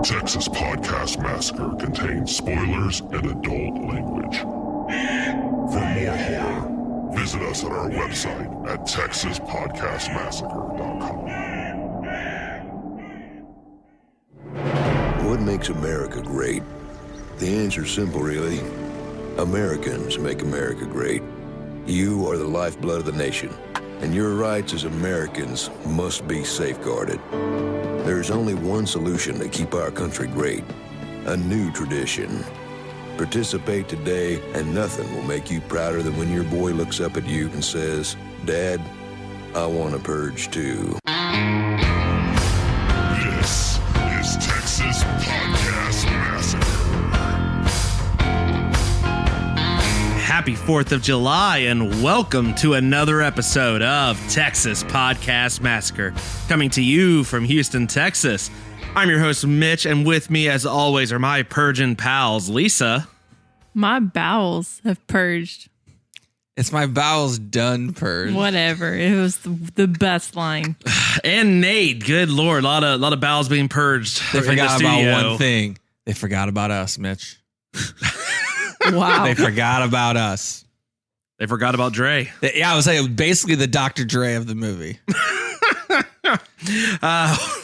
Texas Podcast Massacre contains spoilers and adult language. For more horror, visit us at our website at texaspodcastmassacre.com. What makes America great? The answer's simple, really. Americans make America great. You are the lifeblood of the nation, and your rights as Americans must be safeguarded. There's only one solution to keep our country great: a new tradition. Participate today, and nothing will make you prouder than when your boy looks up at you and says, "Dad, I want to purge too." This is Texas Podcast Massacre. Happy 4th of July and welcome to another episode of Texas Podcast Massacre, coming to you from Houston, Texas. I'm your host, Mitch, and with me, as always, are my purging pals, Lisa. My bowels have purged. It's my bowels done purged. Whatever. It was the best line. And Nate, good Lord, a lot of bowels being purged. They in the forgot about studio. one thing. They forgot about us, Mitch. Wow. They forgot about us. They forgot about Dre. Yeah, I was saying basically the Dr. Dre of the movie.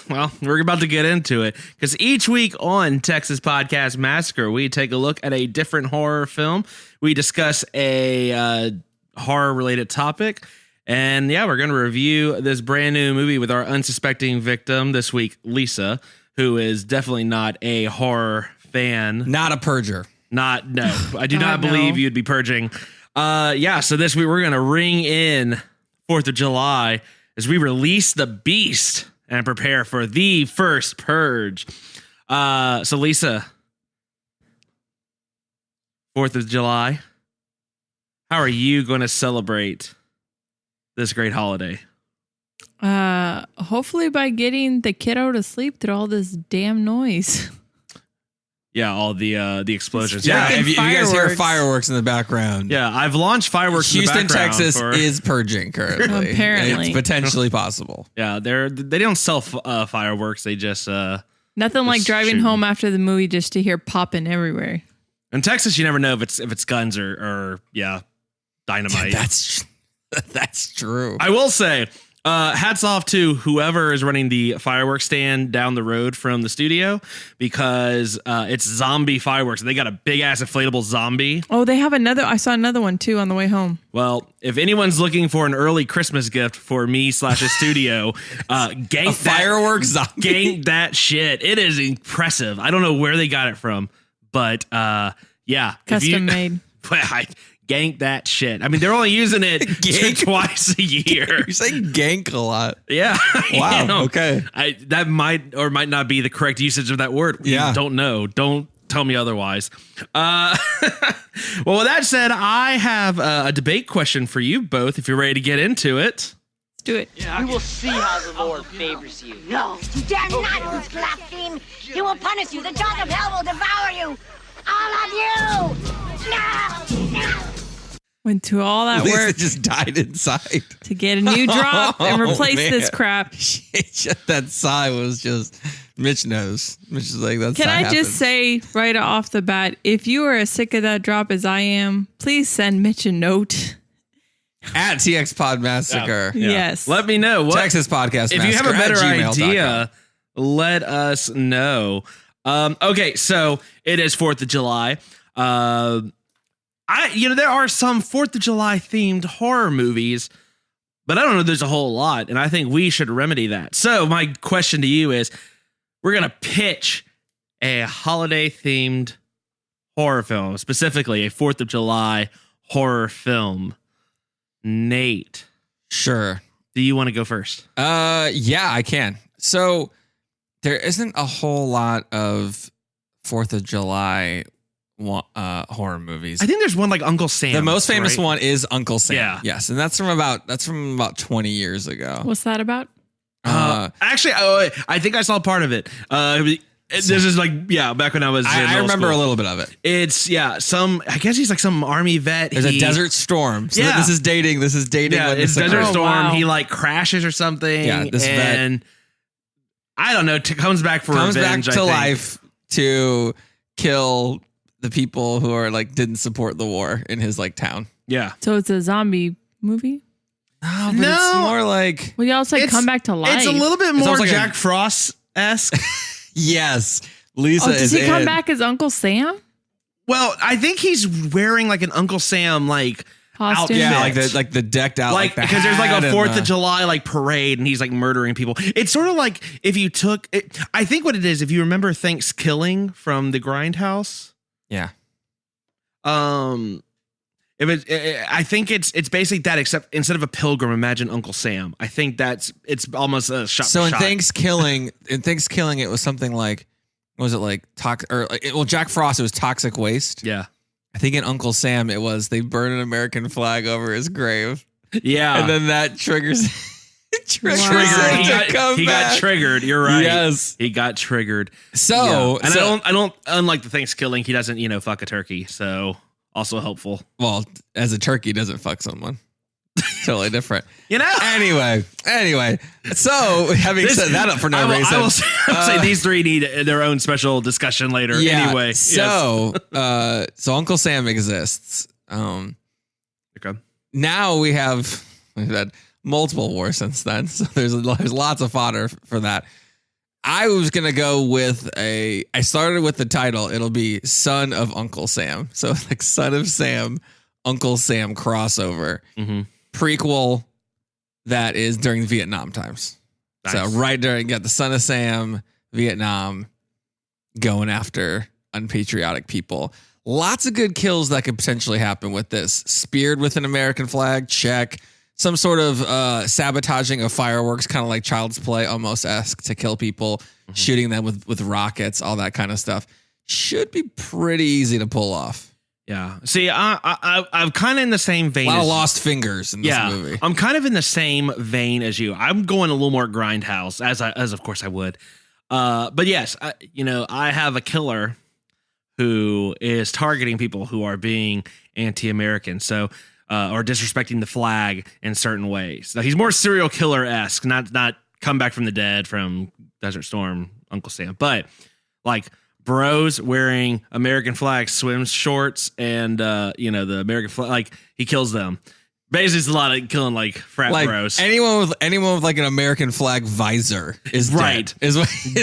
Well, we're about to get into it because each week on Texas Podcast Massacre, we take a look at a different horror film. We discuss a horror-related topic. And yeah, we're going to review this brand new movie with our unsuspecting victim this week, Lisa, who is definitely not a horror fan. Not a purger. I do not believe you'd be purging. So this week we're going to ring in 4th of July as we release the beast and prepare for the First Purge. So Lisa, 4th of July, how are you going to celebrate this great holiday? Hopefully by getting the kiddo to sleep through all this damn noise. Yeah, all the explosions. Yeah, Freaking if you guys hear fireworks. fireworks in the background. Yeah, I've launched fireworks Houston, in the background. Texas is purging currently. Apparently. It's potentially possible. Yeah, they don't sell fireworks. They just Nothing like Just driving shooting. home after the movie just to hear popping everywhere. in Texas. You never know if it's guns or dynamite. That's true. I will say, hats off to whoever is running the fireworks stand down the road from the studio because it's zombie fireworks. They got a big ass inflatable zombie. Oh, they have another. I saw another one too on the way home. Well, if anyone's looking for an early Christmas gift for me / the studio, gank fireworks zombie. Gank that shit. It is impressive. I don't know where they got it from, but yeah, Custom made. Gank that shit. I mean, they're only using it twice a year. You say gank a lot. Yeah. Wow. You know, Okay. That might or might not be the correct usage of that word. Yeah. Don't know. Don't tell me otherwise. Well, with that said, I have a debate question for you both if you're ready to get into it. Let's do it. We will see how the Lord favors you. No, you dare not, you blasphemer! He will punish you. The jaws of hell will devour you. All of you! No! Went to all that Lisa work just died inside. to get a new drop and replace this man. crap. That sigh was just Mitch knows. Mitch is like, that's Can how I it happens. just say right off the bat, if you are as sick of that drop as I am, please send Mitch a note. At TX Pod Massacre. Yeah. Yes. Let me know. What, Texas Podcast if you have a Massacre better at gmail.com. idea, let us know. Okay, so it is 4th of July. There are some 4th of July themed horror movies, but I don't know there's a whole lot, and I think we should remedy that. So my question to you is, we're going to pitch a holiday themed horror film, specifically a 4th of July horror film. Nate, Sure. do you want to go first? Yeah, I can. So there isn't a whole lot of 4th of July horror movies. I think there's one like Uncle Sam. The most famous right? one is Uncle Sam. Yeah. Yes, and that's from about 20 years ago. What's that about? Actually, I think I saw part of it. This is like, back when I was in I middle remember school. a little bit of it. It's, I guess he's like some army vet. There's a Desert Storm. So Yeah. this is dating. Yeah, when it's this Desert occurred. Storm. wow. He like crashes or something. Yeah, this vet. and I don't know. Comes back for comes revenge. back to I think. life to kill the people who are like didn't support the war in his like town. Yeah. So it's a zombie movie? No, but No. it's more like Well, y'all said come back to life. It's a little bit more almost like Jack Frost-esque. yes, Lisa does is he come in. back as Uncle Sam? Well, I think he's wearing like an Uncle Sam like Costume? Yeah, outfit. like the decked out like the because there's like hat a and 4th the- of July like parade and he's like murdering people. It's sort of like if you took it, I think what it is, if you remember Thanksgiving from the Grindhouse. Yeah. I think it's basically that, except instead of a pilgrim, imagine Uncle Sam. I think it's almost a shot. So for in shot. Thanksgiving, it was something like, what was it like Jack Frost, it was toxic waste. Yeah. I think in Uncle Sam it was they burn an American flag over his grave. Yeah. And then that triggers triggered. him to come He back. got triggered. You're right. Yes. He got triggered. So, Yeah. And so- I don't unlike the Thanksgiving, he doesn't, fuck a turkey. So also helpful. well, as a turkey doesn't fuck someone. Totally different. Anyway. So having set that up for no reason. I will say these three need their own special discussion later. Yeah. Anyway. So, so Uncle Sam exists. Okay. Now we've had multiple wars since then. So there's lots of fodder for that. I was going to go with I started with the title. It'll be Son of Uncle Sam. So like Son of Sam, Uncle Sam crossover. Mm-hmm. Prequel that is during Vietnam times. Nice. So right during, the Son of Sam, Vietnam, going after unpatriotic people. Lots of good kills that could potentially happen with this. Speared with an American flag, check. Some sort of sabotaging of fireworks, kind of like Child's Play, almost-esque, to kill people, shooting them with rockets, all that kind of stuff. Should be pretty easy to pull off. Yeah. See, I'm kind of in the same vein. A lot as of lost fingers in this movie. I'm kind of in the same vein as you. I'm going a little more Grindhouse, as of course I would. But yes, I have a killer who is targeting people who are being anti-American, so or disrespecting the flag in certain ways. So he's more serial killer-esque, not come back from the dead from Desert Storm, Uncle Sam, but like bros wearing American flag swim shorts and the American flag, like he kills them. Basically, it's a lot of killing like frat bros. Anyone with like an American flag visor is Right. dead, is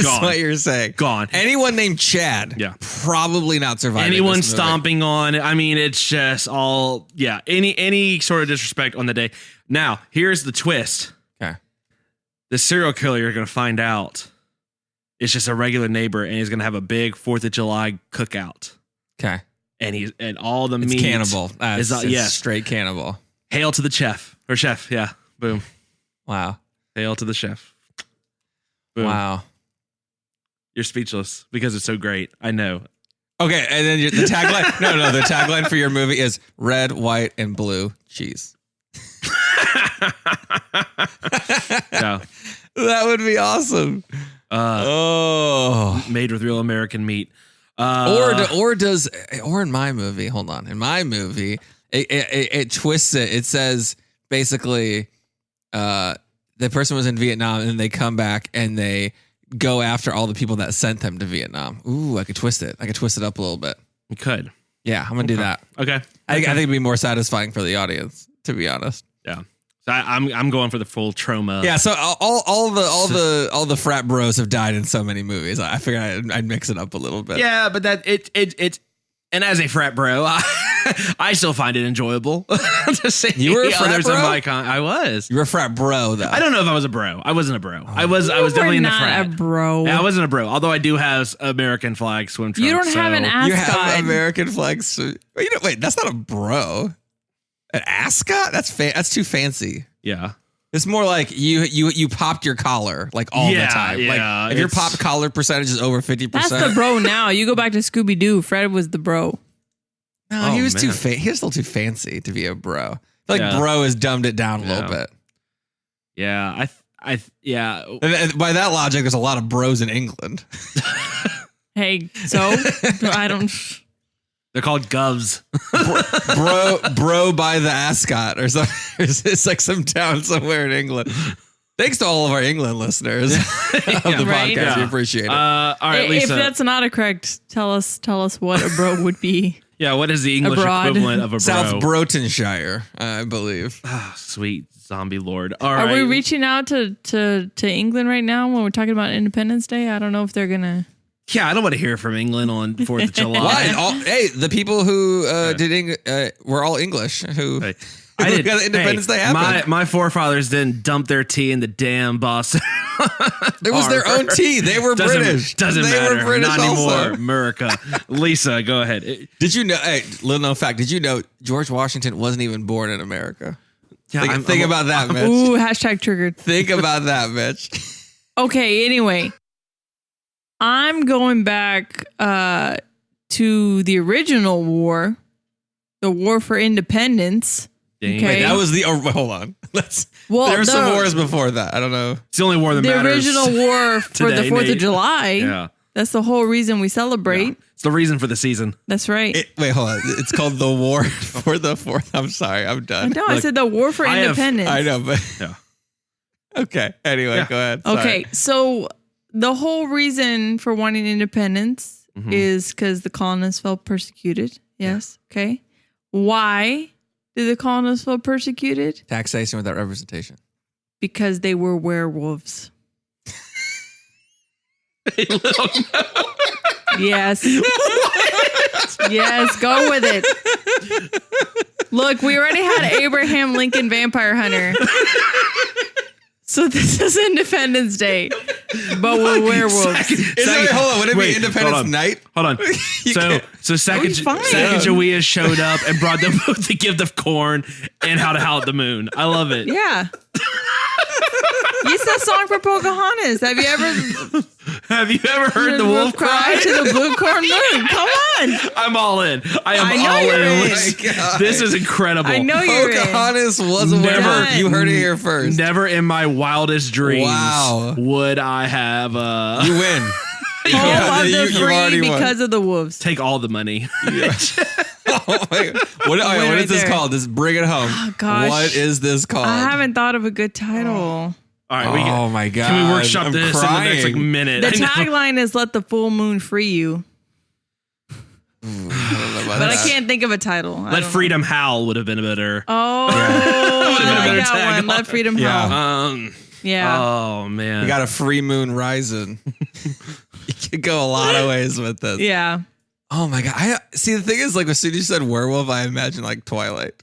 Gone. what you're saying. Gone. Anyone named Chad, probably not surviving. Anyone this movie. stomping on it. I mean, it's just all any sort of disrespect on the day. Now, here's the twist. Okay. The serial killer, you're going to find out, is just a regular neighbor, and he's going to have a big 4th of July cookout. Okay. And all the It's meat cannibal. is It's straight cannibal. Hail to the chef. Or chef, yeah. Boom. Wow. Hail to the chef. Boom. Wow. You're speechless because it's so great. I know. Okay, and then the tagline. no, the tagline for your movie is red, white, and blue cheese. Yeah. That would be awesome. Made with real American meat. Or in my movie, hold on. In my movie, it twists it. It says basically the person was in Vietnam and they come back and they go after all the people that sent them to Vietnam. Ooh, I could twist it. I could twist it up a little bit. You could. Yeah, I'm gonna do that. Okay. I think it'd be more satisfying for the audience, to be honest. Yeah. So I'm going for the full trauma. Yeah, so all the frat bros have died in so many movies. I figured I'd mix it up a little bit. Yeah, but that it and as a frat bro, I still find it enjoyable to see. You were a frat others bro? of my I was. You were a frat bro, though. I don't know if I was a bro. I wasn't a bro. I was definitely in the frat. a bro. Yeah, I wasn't a bro. Although I do have American flag swim trunks. You don't have an ascot. You have American flags. Wait, that's not a bro. An ascot? That's too fancy. Yeah. It's more like you popped your collar like all the time. Yeah, like if your pop collar percentage is over 50%. That's the bro now. You go back to Scooby Doo. Fred was the bro. No, he was man. he was still too fancy to be a bro. I feel like Yeah. bro has dumbed it down a little bit. Yeah. Yeah. And by that logic, there's a lot of bros in England. Hey, so I don't. They're called govs. bro by the ascot or something. It's like some town somewhere in England. Thanks to all of our England listeners of the Right? podcast. We Yeah. appreciate it. All right, If Lisa. that's not a correct, tell us what a bro would be. Yeah, what is the English Abroad. equivalent of a bro? South Brotenshire, I believe. Sweet zombie lord. All Are right. we reaching out to England right now when we're talking about Independence Day? I don't know if they're gonna. Yeah, I don't want to hear from England on 4th of July. Why? Hey, the people who were all English. Who Hey, I did. got Independence Day happen. My forefathers didn't dump their tea in the damn Boston. It was their own tea. They were British. Doesn't they matter. Were British Not also. anymore. America. Lisa, go ahead. Did you know? Hey, little known fact. Did you know George Washington wasn't even born in America? Yeah, Think about that, Mitch. Ooh, hashtag triggered. Think about that, Mitch. Okay, anyway. I'm going back to the original war, the War for Independence. Dang. Okay. Wait, that was the. Hold on. Well, there were some the- wars before that. I don't know. It's the only war that The matters. original war for the today, 4th of Nate. July. Yeah. That's the whole reason we celebrate. It's the reason for the season. That's right. Wait, hold on. It's called the War for the 4th. I'm sorry. I'm I done. know. I Look, said the War for I have- Independence. I know, but Yeah. okay. Anyway, Yeah. go ahead. Sorry. Okay, so the whole reason for wanting independence Mm-hmm. is because the colonists felt persecuted. Yes. Okay. Why did the colonists feel persecuted? Taxation without representation. Because they were werewolves. Yes. Yes, go with it. Look, we already had Abraham Lincoln Vampire Hunter. So this is Independence Day, but we're werewolves. Hold on. Would it Wait, be Independence hold on. Night? Hold on. So fine. Sacagawea showed up and brought them both the gift of corn and how to howl at the moon. I love it. Yeah. It's that song for Pocahontas. Have you ever Heard the wolf cry? to the blue corn moon? Come on. I'm all in. I am I know all you're in. in. Listen, God. this is incredible. I know you're in. Pocahontas was a Never- werewolf. You heard it here first. Never in my wildest dreams Wow. would I have You win. Home of the you've already free won. because of the wolves. take all the money. Oh, wait. What right is this there. called? Just bring it home. Oh, gosh. What is this called? I haven't thought of a good title. All right, we can, Oh my god! can we workshop I'm this in the next like crying. minute? The I know. tagline is "Let the full moon free you," I don't know about but I that. can't think of a title. I Let don't know. freedom howl would have been better. Oh, Would've been a I better like that one. tagline. Let freedom Yeah. howl. Yeah. Oh man. You got a free moon rising. You could go a lot of ways with this. Yeah. Oh my god! I see. The thing is, like, as soon as you said werewolf, I imagined like Twilight.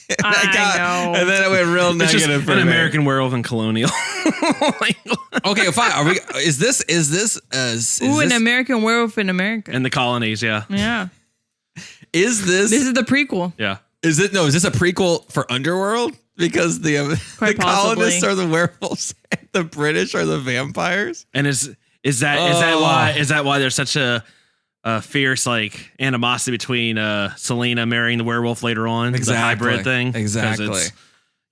And I know. And then it went real it's just negative for an me. American werewolf and colonial. Okay, fine. Are we? Is this? Ooh, an American werewolf in America. in the colonies, yeah. Yeah. Is this? This is the prequel. Yeah. Is it? No. Is this a prequel for Underworld? Because the Quite colonists possibly. are the werewolves, and the British are the vampires. And is that why there's such a fierce like animosity between Selena marrying the werewolf later on, the hybrid thing? 'Cause Exactly.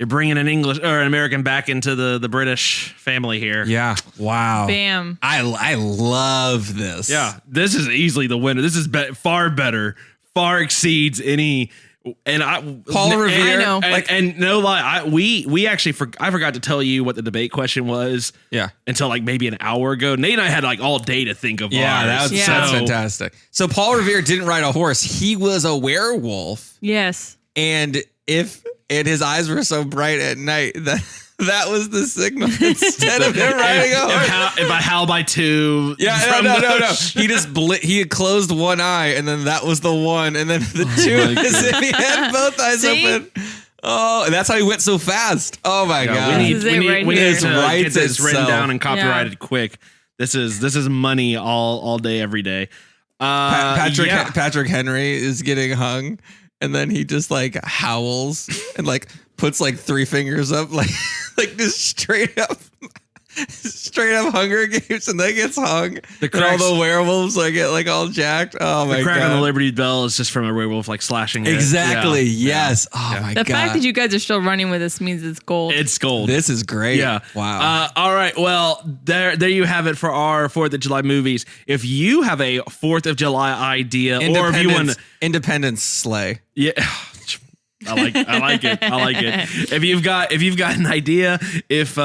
you're bringing an English or an American back into the British family here. Yeah. Wow. Bam. I love this. Yeah, this is easily the winner. This is far better, far exceeds any. And Paul Revere, I know. And no lie, we actually I forgot to tell you what the debate question was. Yeah. Until like maybe an hour ago. Nate and I had like all day to think of Yeah, ours. that's fantastic. So Paul Revere didn't ride a horse. He was a werewolf. Yes. And his eyes were so bright at night that was the signal instead of him riding a horse. If I howl by two. Yeah, no. He just he had closed one eye, and then that was the one, and then the two my is in. He had both eyes See? open. Oh, and that's how he went so fast. Oh my god! We need, This is we it need, right we here. need to Writes get this written itself. down and copyrighted quick. This is money all day, every day. Patrick Henry is getting hung, and then he just like howls and like puts like three fingers up, like just straight up Hunger Games, and then gets hung. And all the werewolves like get like all jacked. Oh my The crack god! on the Liberty Bell is just from a werewolf like slashing it. Exactly. Yeah. Yes. Oh my The god! fact that you guys are still running with this means it's gold. It's gold. This is great. Yeah. Wow. All right. Well, there you have it for our 4th of July movies. If you have a 4th of July idea, or if you want, Independence Slay. yeah, I like it. If you've got an idea, if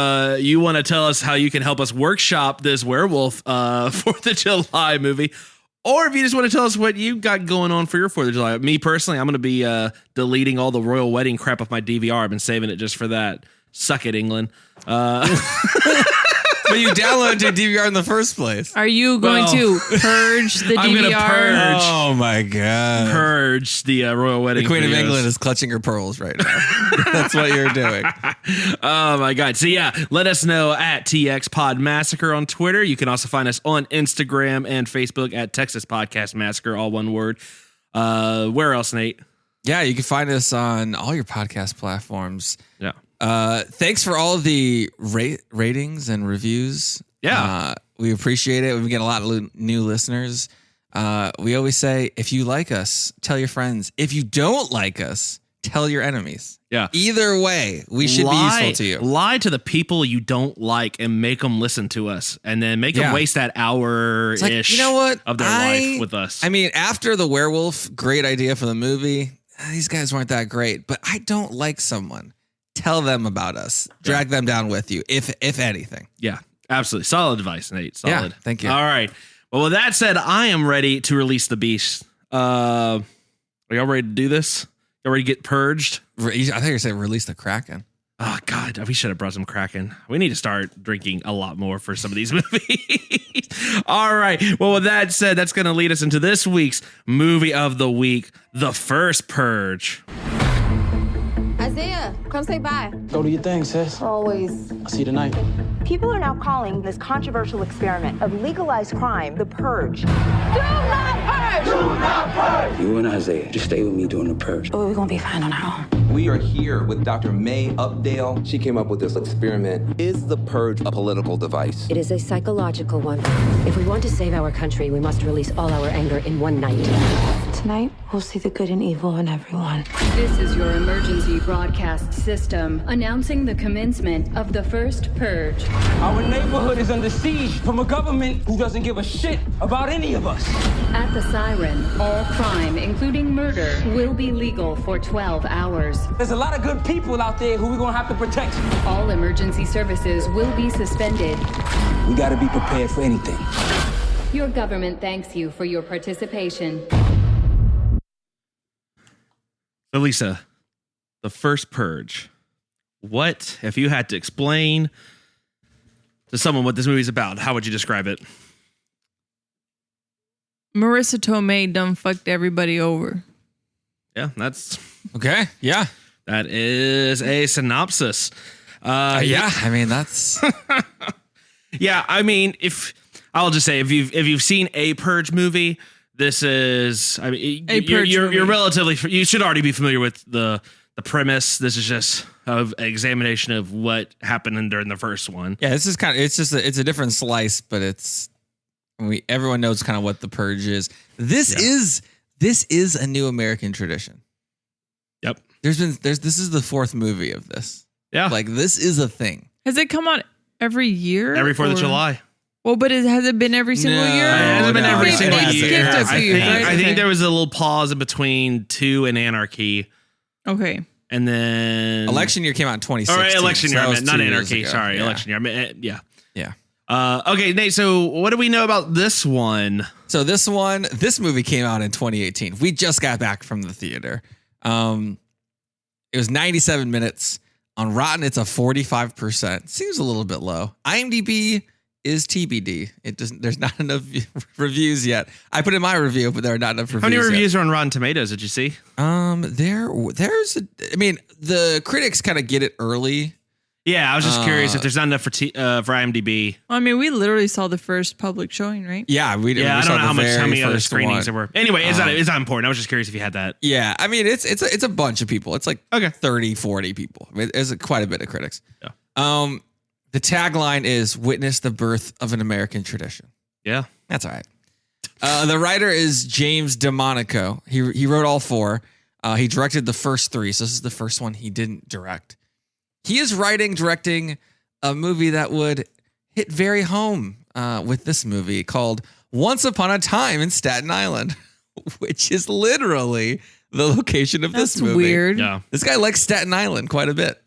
you want to tell us how you can help us workshop this werewolf 4th of July movie, or if you just want to tell us what you got going on for your 4th of July. Me personally, I'm going to be deleting all the royal wedding crap off my DVR. I've been saving it just for that. Suck it, England. But you downloaded your DVR in the first place. Are you going to purge the DVR? I'm going to purge. Oh my god! Purge the royal wedding. The Queen of videos. England is clutching her pearls right now. That's what you're doing. Oh my god! So yeah, let us know at TX Pod Massacre on Twitter. You can also find us on Instagram and Facebook at Texas Podcast Massacre, all one word. Where else, Nate? Yeah, you can find us on all your podcast platforms. Yeah. Thanks for all the ratings and reviews. Yeah. We appreciate it. We've been getting a lot of new listeners. We always say, if you like us, tell your friends. If you don't like us, tell your enemies. Yeah. Either way, we should be useful to you. Lie to the people you don't like and make them listen to us, and then make them waste that hour-ish like, you know what? of their life with us. I mean, after the werewolf, great idea for the movie. These guys weren't that great, but I don't like someone. Tell them about us. Drag them down with you, if anything. Yeah, absolutely. Solid advice, Nate. Solid. Yeah, thank you. All right. Well, with that said, I am ready to release the beast. Are y'all ready to do this? Y'all ready to get purged? I thought you were saying release the Kraken. Oh, God. We should have brought some Kraken. We need to start drinking a lot more for some of these movies. All right. Well, with that said, that's going to lead us into this week's movie of the week, The First Purge. Isaiah, come say bye. Go do your thing, sis. Always. I'll see you tonight. People are now calling this controversial experiment of legalized crime the Purge. Do not purge! Do not purge! You and Isaiah, just stay with me during the purge. Oh, we're gonna be fine on our own. We are here with Dr. May Updale. She came up with this experiment. Is the purge a political device? It is a psychological one. If we want to save our country, we must release all our anger in one night. Tonight, we'll see the good and evil in everyone. This is your emergency broadcast system announcing the commencement of the First Purge. Our neighborhood is under siege from a government who doesn't give a shit about any of us. At the siren, all crime, including murder, will be legal for 12 hours. There's a lot of good people out there who we're gonna have to protect. All emergency services will be suspended. We gotta be prepared for anything. Your government thanks you for your participation. So, Lisa, The First Purge. What, if you had to explain to someone what this movie's about, how would you describe it? Marissa Tomei done fucked everybody over. Yeah, that's okay. Yeah, that is a synopsis. Yeah, I mean that's. Yeah, I mean, if you've seen a Purge movie, this is. I mean, you're relatively. You should already be familiar with the premise. This is just an examination of what happened during the first one. Yeah, this is kind of. It's a different slice, but it's. Everyone knows kind of what the Purge is. This is a new American tradition. Yep. This is the fourth movie of this. Yeah. Like this is a thing. Has it come out every year? Every 4th of July. Well, but has it been every single year? It hasn't been every single year. I think there was a little pause in between 2 and Anarchy. Okay. And then election year came out in 2016. All right, election year, not Anarchy. Ago. Sorry, yeah. election year. Yeah. Okay, Nate. So, what do we know about this one? So this movie came out in 2018. We just got back from the theater. It was 97 minutes. On Rotten, it's a 45%. Seems a little bit low. IMDb is TBD. There's not enough reviews yet. I put in my review, but there are not enough reviews. How many reviews yet. are on Rotten Tomatoes? Did you see? The critics kind of get it early. Yeah, I was just curious if there's not enough for IMDb. Well, I mean, we literally saw the first public showing, right? Yeah, I don't know how many other screenings there were. Anyway, it's not important. I was just curious if you had that. Yeah, I mean, it's a bunch of people. It's like 30, 40 people. I mean, there's quite a bit of critics. Yeah. The tagline is "Witness the birth of an American tradition." Yeah, that's all right. The writer is James DeMonico. He wrote all 4. He directed the first 3, so this is the first one he didn't direct. He is directing a movie that would hit very home with this movie called Once Upon a Time in Staten Island, which is literally the location of this movie. Weird. Yeah. This guy likes Staten Island quite a bit.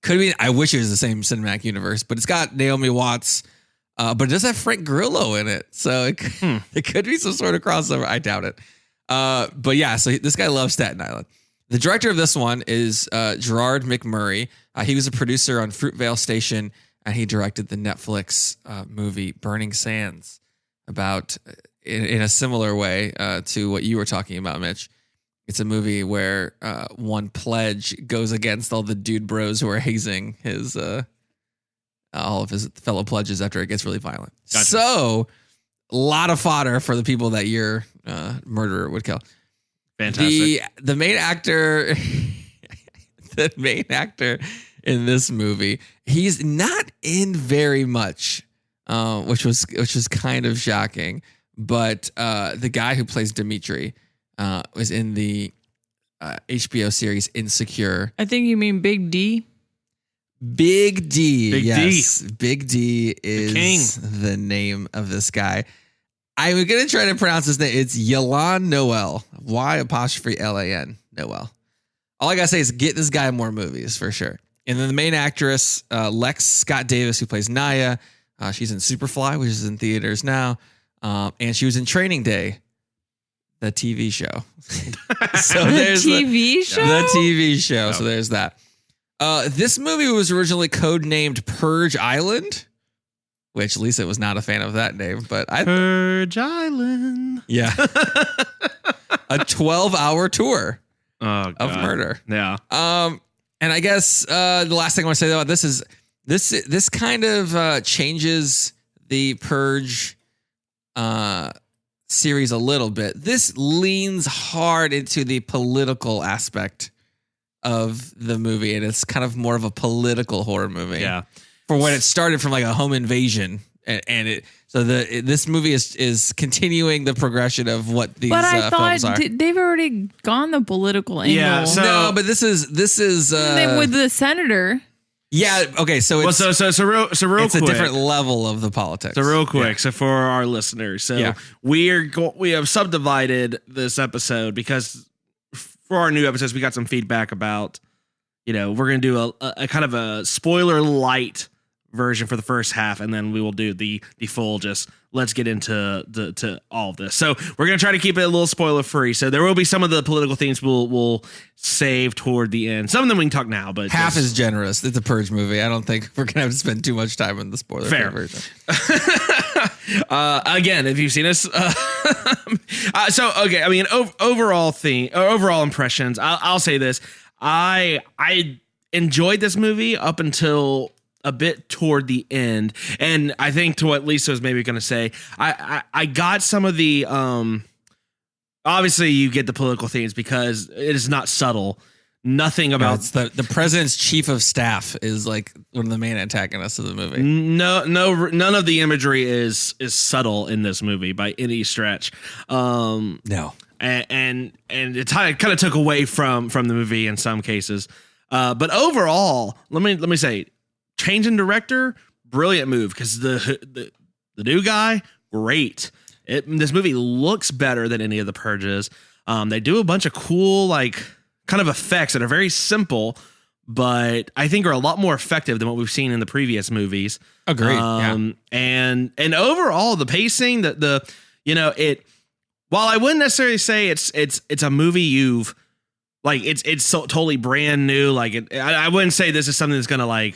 Could be. I wish it was the same cinematic universe, but it's got Naomi Watts, but it does have Frank Grillo in it, so it could be some sort of crossover. I doubt it. But yeah, so this guy loves Staten Island. The director of this one is Gerard McMurray. He was a producer on Fruitvale Station, and he directed the Netflix movie Burning Sands, about in a similar way to what you were talking about, Mitch. It's a movie where one pledge goes against all the dude bros who are hazing his all of his fellow pledges after it gets really violent. Gotcha. So, a lot of fodder for the people that your murderer would kill. Fantastic. The main actor, the main actor in this movie, he's not in very much, which was kind of shocking. But the guy who plays Dimitri was in the HBO series Insecure. I think you mean Big D. Big D. Big yes. D. Big D is the name of this guy. I'm going to try to pronounce his name. It's Yalan Noel. Y''Lan Noel. All I got to say is get this guy more movies for sure. And then the main actress, Lex Scott Davis, who plays Naya. She's in Superfly, which is in theaters now. And she was in Training Day, the TV show. So there's the TV show? The TV show. Oh. So there's that. This movie was originally codenamed Purge Island, which Lisa was not a fan of that name, but Purge Island. Yeah. A 12-hour tour of murder. Yeah. And I guess the last thing I want to say about this is this kind of changes the Purge series a little bit. This leans hard into the political aspect of the movie, and it's kind of more of a political horror movie. Yeah. For when it started from like a home invasion, and it this movie is continuing the progression of what these but I films are. thought they've already gone the political angle. Yeah, so no, but this is with the senator. Yeah. Okay. So it's real it's quick. a different level of the politics. So real quick. Yeah. So for our listeners, we have subdivided this episode because for our new episodes, we got some feedback about, we're going to do a kind of a spoiler light version for the first half, and then we will do the full just let's get into to all of this. So we're going to try to keep it a little spoiler free. So there will be some of the political themes we'll save toward the end. Some of them we can talk now, but half is generous. It's a Purge movie. I don't think we're going to have to spend too much time on the spoiler free version. Again, if you've seen us, okay. I mean, overall impressions. I'll say this: I enjoyed this movie up until a bit toward the end, and I think to what Lisa was maybe going to say, I got some of the obviously you get the political themes because it is not subtle. Nothing about the president's chief of staff is like one of the main antagonists of the movie. No, none of the imagery is subtle in this movie by any stretch. No, and it kind of took away from the movie in some cases. But overall, let me say, change in director, brilliant move, because the new guy, great. This movie looks better than any of the Purges. They do a bunch of cool kind of effects that are very simple, but I think are a lot more effective than what we've seen in the previous movies. Agreed. And overall, the pacing, it. While I wouldn't necessarily say it's a movie you've it's so totally brand new. I wouldn't say this is something that's gonna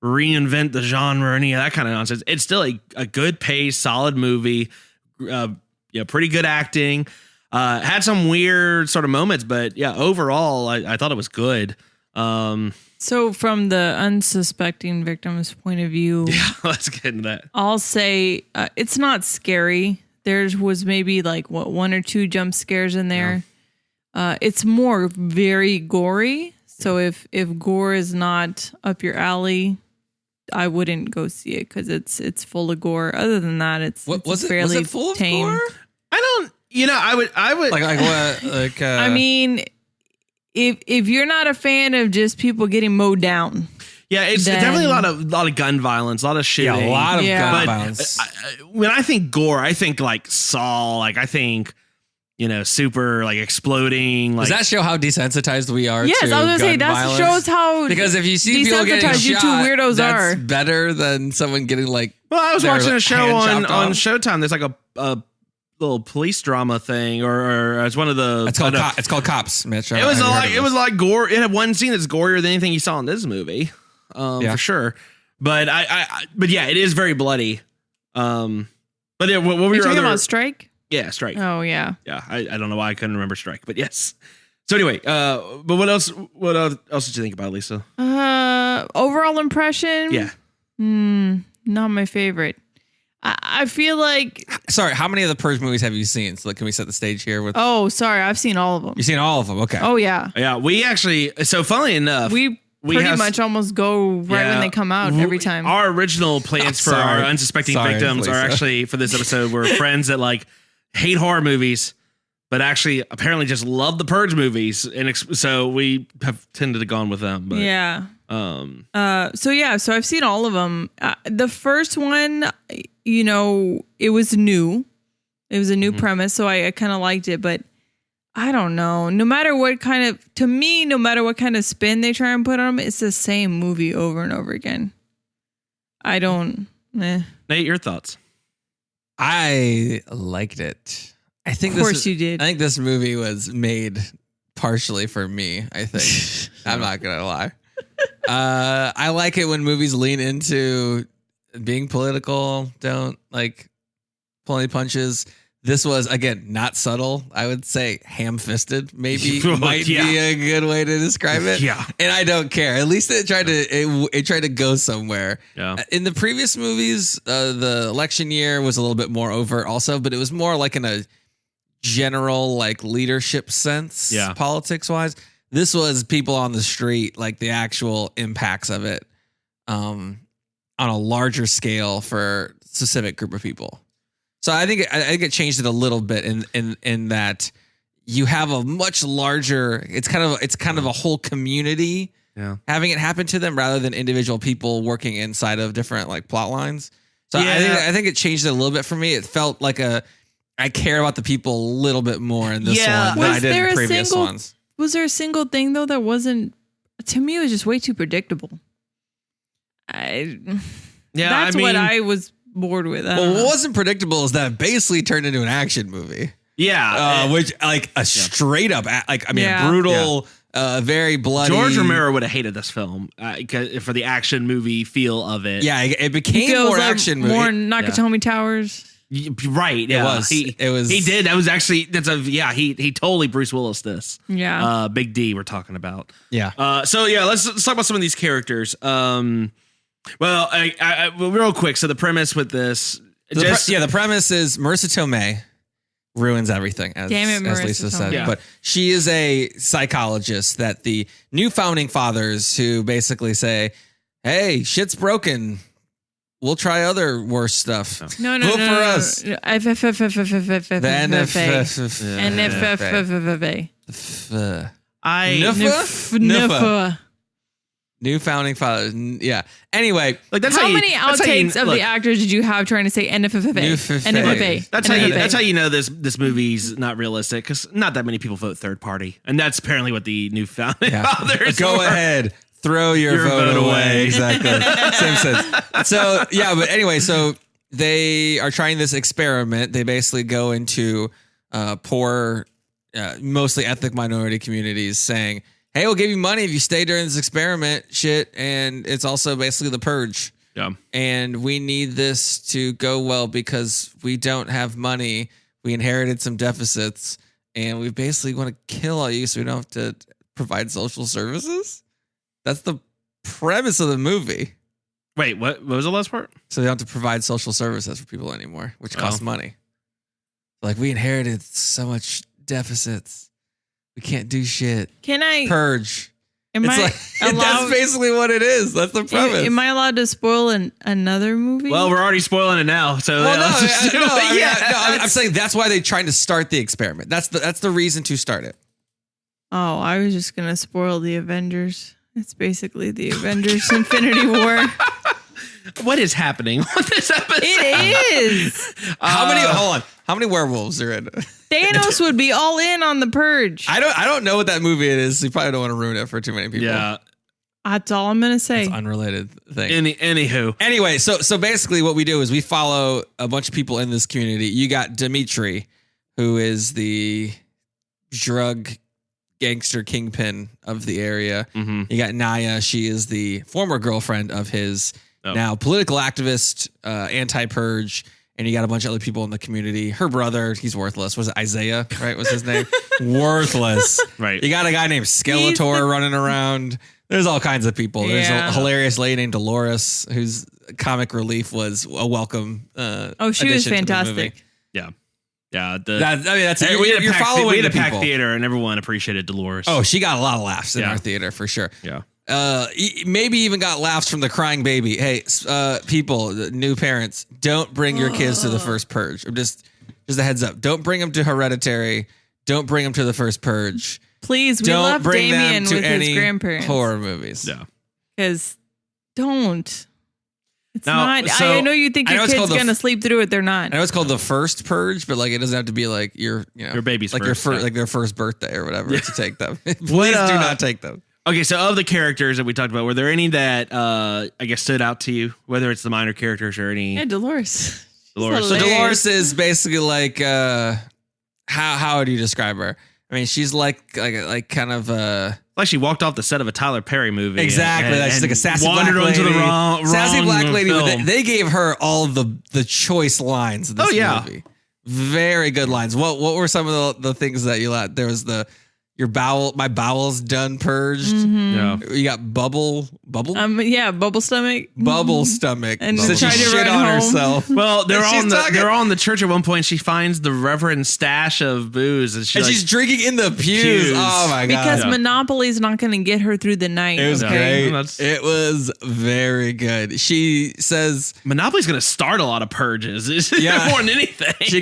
reinvent the genre or any of that kind of nonsense. It's still a good pace, solid movie. Pretty good acting. Had some weird sort of moments, but overall, I thought it was good. So from the unsuspecting victim's point of view, let's get into that. I'll say it's not scary. There was maybe one or two jump scares in there. Yeah. It's more very gory. So if gore is not up your alley, I wouldn't go see it because it's full of gore. Other than that, it's fairly was it full tame. Of gore? I don't. I would like what? I mean, if you're not a fan of just people getting mowed down, it's definitely a lot of gun violence, a lot of shooting, a lot of gun violence. When I think gore, I think Saw, I think super like exploding. Like, does that show how desensitized we are? Yes, to I was gonna say gun that violence? shows how because if you see people getting desensitized you shot, two weirdos that's are. better than someone getting like. Well, I was their watching a show hand on chopped off. Showtime. There's like a little police drama thing, or it's one of the. It's called Cops, Mitch. It was like gore. It had one scene that's gorier than anything you saw in this movie, for sure. But but yeah, it is very bloody. But yeah, what were your talking other about Strike? Yeah, Strike. Oh yeah. Yeah, I don't know why I couldn't remember Strike, but yes. So anyway, but what else did you think about, Lisa? Overall impression? Yeah. Not my favorite. I feel like. Sorry, how many of the Purge movies have you seen? So can we set the stage here with? Oh, sorry, I've seen all of them. You've seen all of them. Okay. Oh yeah. Yeah, we actually. So funnily enough, we pretty much almost go right when they come out every time. Our original plans for our unsuspecting victims are actually for this episode. We're friends that like hate horror movies, but actually apparently just love the Purge movies, and so we have tended to gone with them. But yeah. So I've seen all of them. The first one, it was new. It was a new premise, so I kind of liked it, but I don't know. No matter what kind of spin they try and put on them, it's the same movie over and over again. I don't. Nate, your thoughts? I liked it. I think. Of course you did. I think this movie was made partially for me. I think. I'm not gonna lie. I like it when movies lean into being political. Don't like pull any punches. This was, again, not subtle. I would say ham-fisted maybe might be a good way to describe it. Yeah. And I don't care. At least it tried to go somewhere. Yeah. In the previous movies, the election year was a little bit more overt also, but it was more like in a general like leadership sense, politics-wise. This was people on the street, like the actual impacts of it on a larger scale for a specific group of people. So I think it changed it a little bit in that you have a much larger. It's kind of a whole community having it happen to them rather than individual people working inside of different like plot lines. So I think it changed it a little bit for me. It felt like I care about the people a little bit more in this one than I did in previous ones. Was there a single thing though that wasn't? To me, it was just way too predictable. That's what I was bored with. Well, what wasn't predictable is that it basically turned into an action movie. Yeah. Which like a straight up, brutal, very bloody. George Romero would have hated this film for the action movie feel of it. Yeah, it became more like action movie. More Nakatomi Towers. Right. Yeah. It was. He did. That was actually, he totally Bruce Willis this. Yeah. Big D we're talking about. Yeah. So yeah, let's talk about some of these characters. Well, I real quick. So the premise with this, the premise is Marissa Tomei ruins everything, as Lisa said. Yeah. But she is a psychologist that the new founding fathers who basically say, "Hey, shit's broken. We'll try other worse stuff. No, vote for us." New founding fathers. Yeah. Anyway, like how many outtakes of the actors did you have trying to say NFFA? That's how you know this movie's not realistic, because not that many people vote third party, and that's apparently what the new founding fathers. Go ahead. Throw your vote away. Exactly. Same sense. So, yeah, but anyway, so they are trying this experiment. They basically go into poor, mostly ethnic minority communities saying, "Hey, we'll give you money if you stay during this experiment shit." And it's also basically the purge. Yeah. And we need this to go well because we don't have money. We inherited some deficits and we basically want to kill all you so we don't have to provide social services. That's the premise of the movie. Wait, what was the last part? So they don't have to provide social services for people anymore, which costs money. Like, we inherited so much deficits. We can't do shit. Can I purge? That's basically what it is. That's the premise. Am I allowed to spoil another movie? Well, we're already spoiling it now. So I'm saying that's why they're trying to start the experiment. That's the reason to start it. Oh, I was just gonna spoil the Avengers. It's basically the Avengers Infinity War. What is happening on this episode? It is. Hold on. How many werewolves are in it? Thanos would be all in on the purge. I don't know what that movie is. So you probably don't want to ruin it for too many people. Yeah. That's all I'm gonna say. It's unrelated thing. Anywho. Anyway, so basically what we do is we follow a bunch of people in this community. You got Dimitri, who is the drug gangster kingpin of the area. Mm-hmm. You got Naya. She is the former girlfriend of his, now political activist, anti-purge. And you got a bunch of other people in the community. Her brother, he's worthless. Was it Isaiah, right? Was his name? Worthless. Right. You got a guy named Skeletor running around. There's all kinds of people. There's a hilarious lady named Dolores, whose comic relief was a welcome she was addition to the movie. fantastic. Yeah. Yeah. You're following we had a the packed people. theater and everyone appreciated Dolores. Oh, she got a lot of laughs in our theater for sure. Yeah. Maybe even got laughs from the crying baby. Hey, people, new parents, don't bring your kids to the First Purge. Just a heads up. Don't bring them to Hereditary. Don't bring them to the First Purge. Please, we don't love bring Damien them to with any his grandparents. horror movies. Yeah. Because don't. It's Now, not. so, I know you think I know your it's kid's called going to sleep through it. They're not. I know it's called the First Purge, but like it doesn't have to be like your baby's like first, your like their first birthday or whatever to take them. Please What, do not take them. Okay, so of the characters that we talked about, were there any that I guess stood out to you? Whether it's the minor characters or any? Yeah, Dolores. Dolores. So Dolores is basically like how would you describe her? I mean, she's like kind of like she walked off the set of a Tyler Perry movie. Exactly. And She's like a sassy wandered black lady. onto the wrong sassy black lady. film. They gave her all the choice lines of this movie. Very good lines. What were some of the things that you liked? There was my bowels done purged. Mm-hmm. Yeah. You got bubble. Bubble stomach. Bubble stomach. And so she tried to shit run on home. herself. Well, they're all in the church at one point. She finds the reverend stash of booze, and she's drinking in the pews. Oh my god! Because Monopoly's not going to get her through the night. It was okay? great. It was very good. She says Monopoly's going to start a lot of purges. Yeah. More than anything. she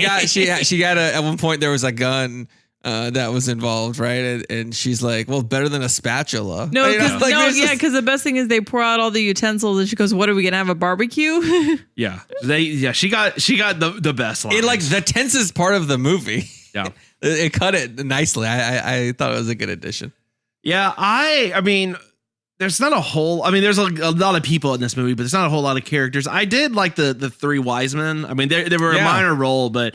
got at one point there was a gun that was involved, right? And she's like, well, better than a spatula. No, because the best thing is they pour out all the utensils and she goes, what are we going to have, a barbecue? Yeah. She got the best lines. It like the tensest part of the movie. Yeah. It cut it nicely. I thought it was a good addition. Yeah, I mean, there's not a whole. I mean, there's a lot of people in this movie, but there's not a whole lot of characters. I did like the three wise men. I mean, they were a minor role, but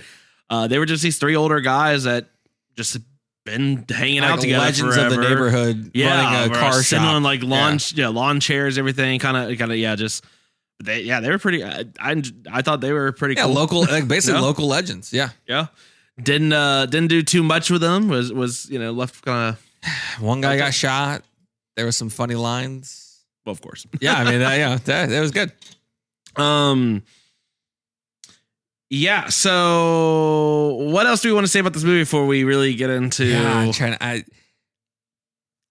they were just these three older guys that just been hanging out together legends forever. of the neighborhood, running a car sitting shop on like lawn chairs, everything. Kind of, just they were pretty. I thought they were pretty cool. Local, like basically local legends. Yeah. Didn't do too much with them. Was left kind of. One guy got shot. There were some funny lines. Well, of course. Yeah, I mean, that was good. Yeah. So, what else do we want to say about this movie before we really get into? Yeah,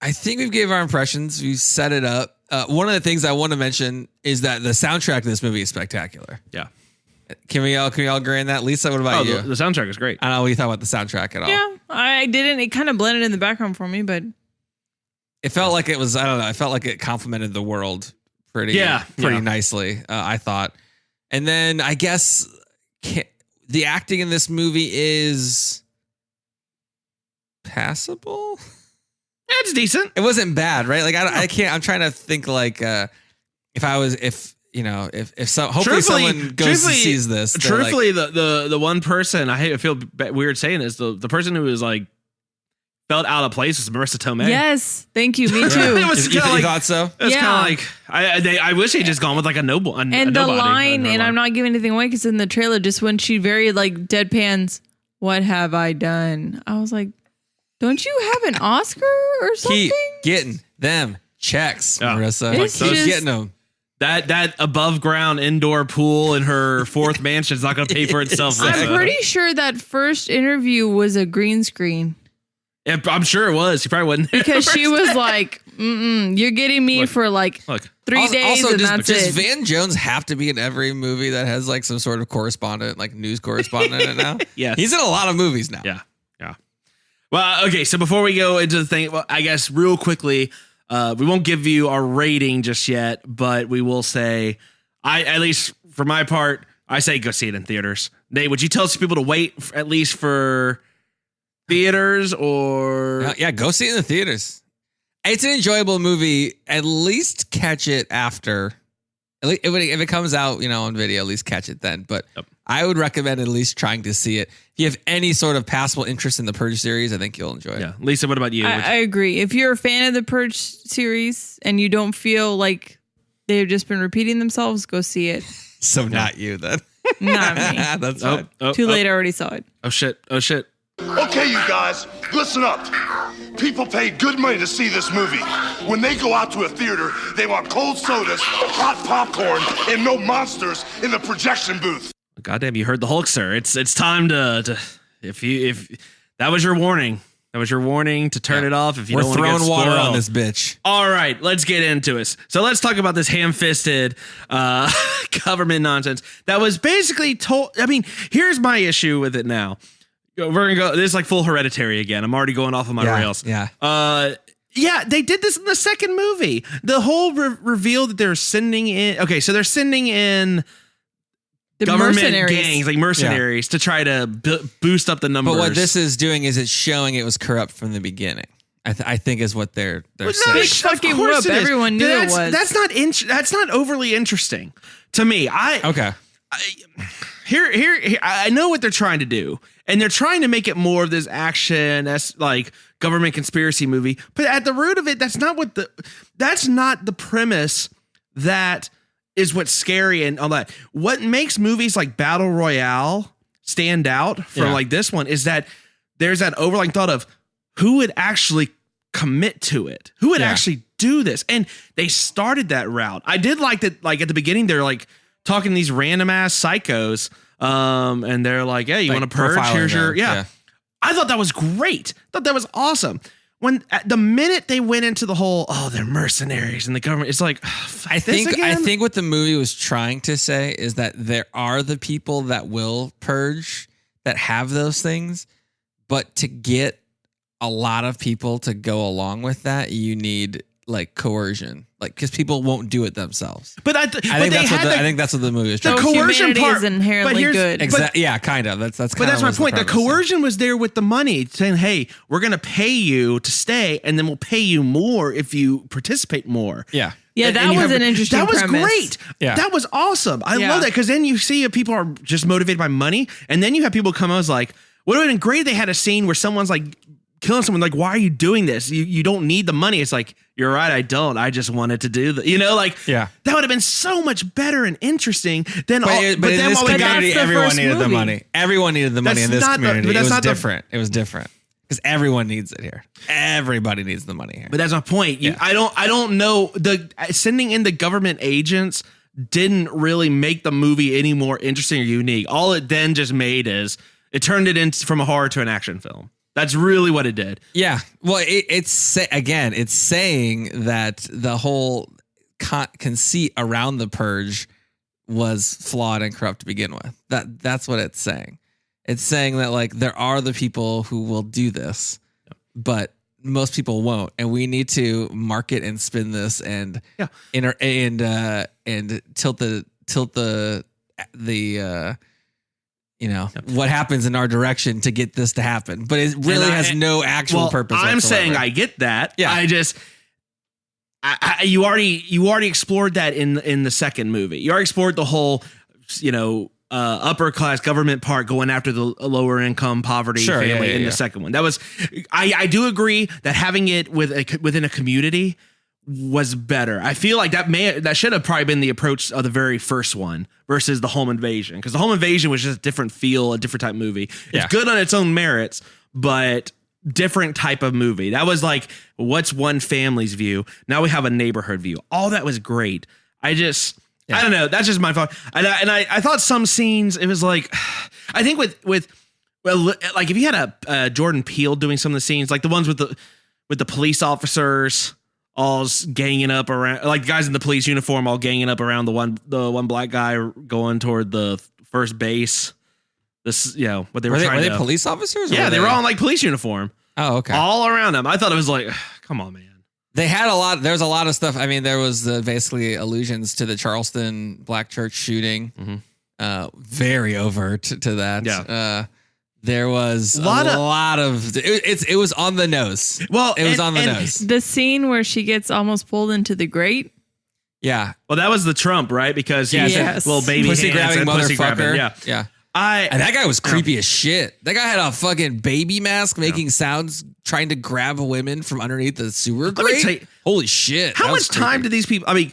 I think we've gave our impressions. We set it up. One of the things I want to mention is that the soundtrack of this movie is spectacular. Yeah. Can we all agree on that? Lisa, what about you? The soundtrack is great. I don't know what you thought about the soundtrack at all. Yeah, I didn't. It kind of blended in the background for me, but it felt like it was. I don't know. I felt like it complemented the world pretty nicely. I thought, and then I guess the acting in this movie is passable. Yeah, it's decent. It wasn't bad, right? Like I can't. I'm trying to think like hopefully someone goes and sees this. Truthfully, the one person I feel weird saying this, the person who was like felt out of place was Marissa Tomei. Yes, thank you. Me too. It was you thought so? It was kind of like I wish they'd just gone with like a noble. And the line, and I'm not giving anything away because in the trailer, just when she very like deadpans, "What have I done?" I was like, "Don't you have an Oscar or something?" Keep getting them checks, Marissa. It's Keep just- getting them. That above ground indoor pool in her fourth mansion is not going to pay for itself. I'm pretty sure that first interview was a green screen. Yeah, I'm sure it was. She probably wasn't there Because she was like, you're getting me for like 3 days Also, and that's does it. Van Jones have to be in every movie that has like some sort of correspondent, like news correspondent in it now? Yeah. He's in a lot of movies now. Yeah. Well, okay. So before we go into the thing, I guess real quickly, we won't give you our rating just yet, but we will say at least for my part, I say go see it in theaters. Would you tell people to wait at least for theaters or? Yeah, go see it in the theaters. It's an enjoyable movie. At least catch it after. If it comes out, on video, at least catch it then. But I would recommend at least trying to see it. If you have any sort of passable interest in the Purge series, I think you'll enjoy it. Yeah. Lisa, what about you? I agree. If you're a fan of the Purge series and you don't feel like they've just been repeating themselves, go see it. So not you then. Not me. That's fine. Too late. I already saw it. Oh shit. Okay, you guys, listen up. People pay good money to see this movie. When they go out to a theater, they want cold sodas, hot popcorn, and no monsters in the projection booth. Goddamn, you heard the Hulk, sir. It's time to if that was your warning. That was your warning to turn it off if you don't want to get throwing water spoiled. on this bitch. All right, let's get into it. So let's talk about this ham-fisted government nonsense that was basically told. I mean, here's my issue with it now. We're gonna go. This is like full Hereditary again. I'm already going off of my rails. Yeah. Yeah, they did this in the second movie. The whole reveal that they're sending in. Okay, so they're sending in the government mercenaries. gangs, like mercenaries, to try to boost up the numbers. But what this is doing is it's showing it was corrupt from the beginning. I think is what they're saying. Big fucking whoop. Everyone knew it was. That's not overly interesting to me. Here, I know what they're trying to do, and they're trying to make it more of this action, that's like government conspiracy movie. But at the root of it, that's not the premise. That is what's scary and all that. What makes movies like Battle Royale stand out from like this one is that there's that overlying thought of who would actually commit to it, who would actually do this, and they started that route. I did like that. Like at the beginning, they're like talking to these random ass psychos, and they're like, "Hey, you want to purge? Here's your yeah." I thought that was great. I thought that was awesome. When the minute they went into the whole, they're mercenaries and the government, it's like, I think what the movie was trying to say is that there are the people that will purge that have those things, but to get a lot of people to go along with that, you need like coercion, like because people won't do it themselves. But I think that's what the movie is trying. The coercion part is inherently good. Yeah, kind of. That's. But that's my point. The coercion was there with the money, saying, "Hey, we're going to pay you to stay, and then we'll pay you more if you participate more." Yeah. Yeah, that was an interesting That was premise. great. Yeah. That was awesome. I love that because then you see if people are just motivated by money, and then you have people come out as like, "What would have been great?" They had a scene where someone's like killing someone. Like, why are you doing this? You don't need the money. It's like, you're right. I don't. I just wanted to do that. That would have been so much better and interesting than But in this community, everyone needed the money. Everyone needed the money in this community. It was different. It was different because everyone needs it here. Everybody needs the money here. But that's my point. I don't know. The sending in the government agents didn't really make the movie any more interesting or unique. All it then just made is it turned it from a horror to an action film. That's really what it did. Yeah. Well, it's saying that the whole conceit around the purge was flawed and corrupt to begin with. That's what it's saying. It's saying that like there are the people who will do this, but most people won't, and we need to market and spin this and tilt the what happens in our direction to get this to happen, but it really has no actual purpose. I'm saying I get that. Yeah. I just, you already explored that in the second movie. You already explored the whole, upper class government part going after the lower income poverty family in the second one. That was, I do agree that having it within a community was better. I feel like that should have probably been the approach of the very first one versus the home invasion, because the home invasion was just a different feel, a different type of movie. It's good on its own merits, but different type of movie. That was like, what's one family's view? Now we have a neighborhood view. All that was great. I don't know. That's just my thought. And I thought some scenes, it was like, I think with like if you had a Jordan Peele doing some of the scenes, like the ones with the police officers all ganging up around, like guys in the police uniform all ganging up around the one black guy going toward the first base. This, what they were trying to. Were they police officers? Yeah, they were all in like police uniform. Oh, okay. All around them. I thought it was like, come on, man. They had a lot. There's a lot of stuff. I mean, there was basically allusions to the Charleston Black Church shooting. Very overt to that. Yeah. There was a lot of it was on the nose. Well, it was on the nose. The scene where she gets almost pulled into the grate. Yeah. Well, that was the Trump, right? Because he's a little baby pussy grabbing pussy motherfucker. grabbing. Yeah. And that guy was creepy as shit. That guy had a fucking baby mask making sounds, trying to grab women from underneath the sewer grate. Holy shit. How much time did these people, I mean,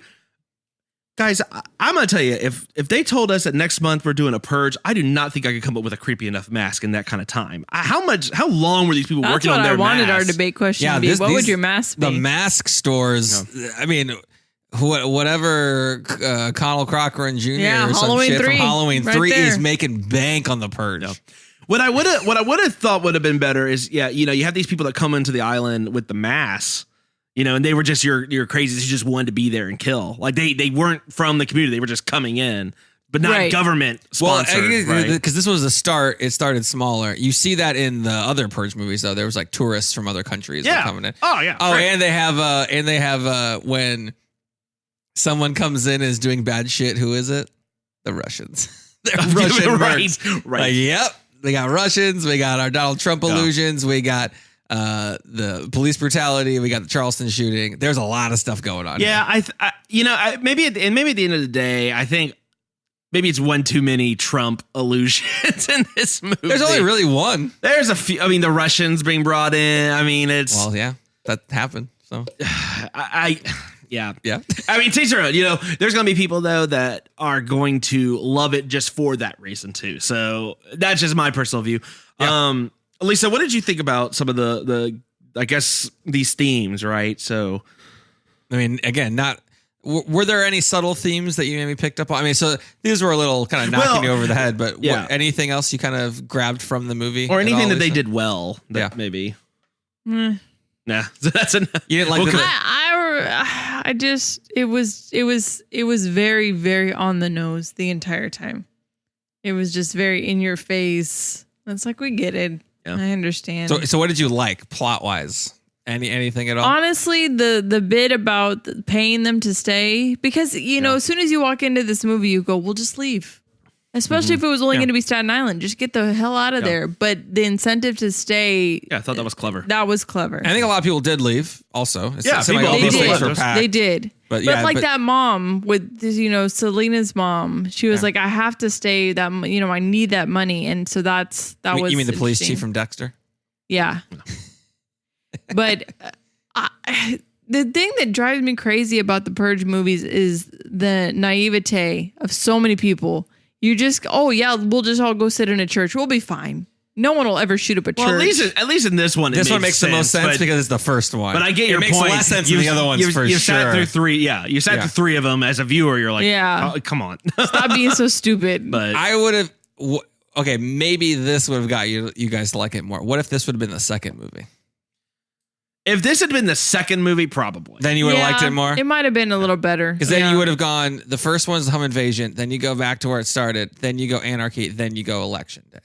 guys, I'm going to tell you, if they told us that next month we're doing a purge, I do not think I could come up with a creepy enough mask in that kind of time. How long were these people working on their masks? That's what I wanted our debate question to be. What would your mask be? The mask stores, I mean, whatever Connell Cochran Jr. or some shit from Halloween 3 is making bank on the purge. No. What I would have thought would have been better is, you have these people that come into the island with the masks, and they were just your crazies who just wanted to be there and kill. Like they weren't from the community; they were just coming in, but not government sponsored. Well, because this was a start. It started smaller. You see that in the other Purge movies, though. There was like tourists from other countries that coming in. Oh yeah. Oh, right. and they have when someone comes in and is doing bad shit. Who is it? The Russians. They're Russian mercs. Right. Like, yep. We got Russians. We got our Donald Trump illusions. We got the police brutality. We got the Charleston shooting. There's a lot of stuff going on. Yeah, maybe at the end of the day, I think maybe it's one too many Trump illusions in this movie. There's only really one. There's a few. I mean, the Russians being brought in. I mean, that happened. So Yeah. I mean, teach their own. There's going to be people, though, that are going to love it just for that reason, too. So that's just my personal view. Yeah. Lisa, what did you think about some of the I guess, these themes, right? So, I mean, again, were there any subtle themes that you maybe picked up on? I mean, so these were a little kind of knocking you over the head, but anything else you kind of grabbed from the movie? Or anything that they did well, maybe? Nah. That's enough. You didn't like it was very, very on the nose the entire time. It was just very in your face. It's like, we get it. Yeah. I understand. So what did you like plot wise? Anything at all? Honestly, the bit about paying them to stay, because as soon as you walk into this movie, you go, we'll just leave. Especially if it was only going to be Staten Island, just get the hell out of there. But the incentive to stay, I thought that was clever. That was clever. I think a lot of people did leave. Also, They did. But that mom with Selena's mom, she was like, I have to stay. That I need that money, and so that was. You mean the police chief from Dexter? Yeah. But the thing that drives me crazy about the Purge movies is the naivete of so many people. You just, we'll just all go sit in a church. We'll be fine. No one will ever shoot up a church. Well, at least in this one, this one makes the most sense because it's the first one. But I get your point. It makes less sense than the other ones for sure. You sat through three. Yeah, you sat through three of them as a viewer. You're like, oh, come on, stop being so stupid. But I would have. Okay, maybe this would have got you guys to like it more. What if this would have been the second movie? If this had been the second movie, probably. Then you would have liked it more? It might have been a little better. Because then you would have gone, the first one's the home invasion, then you go back to where it started, then you go anarchy, then you go election day.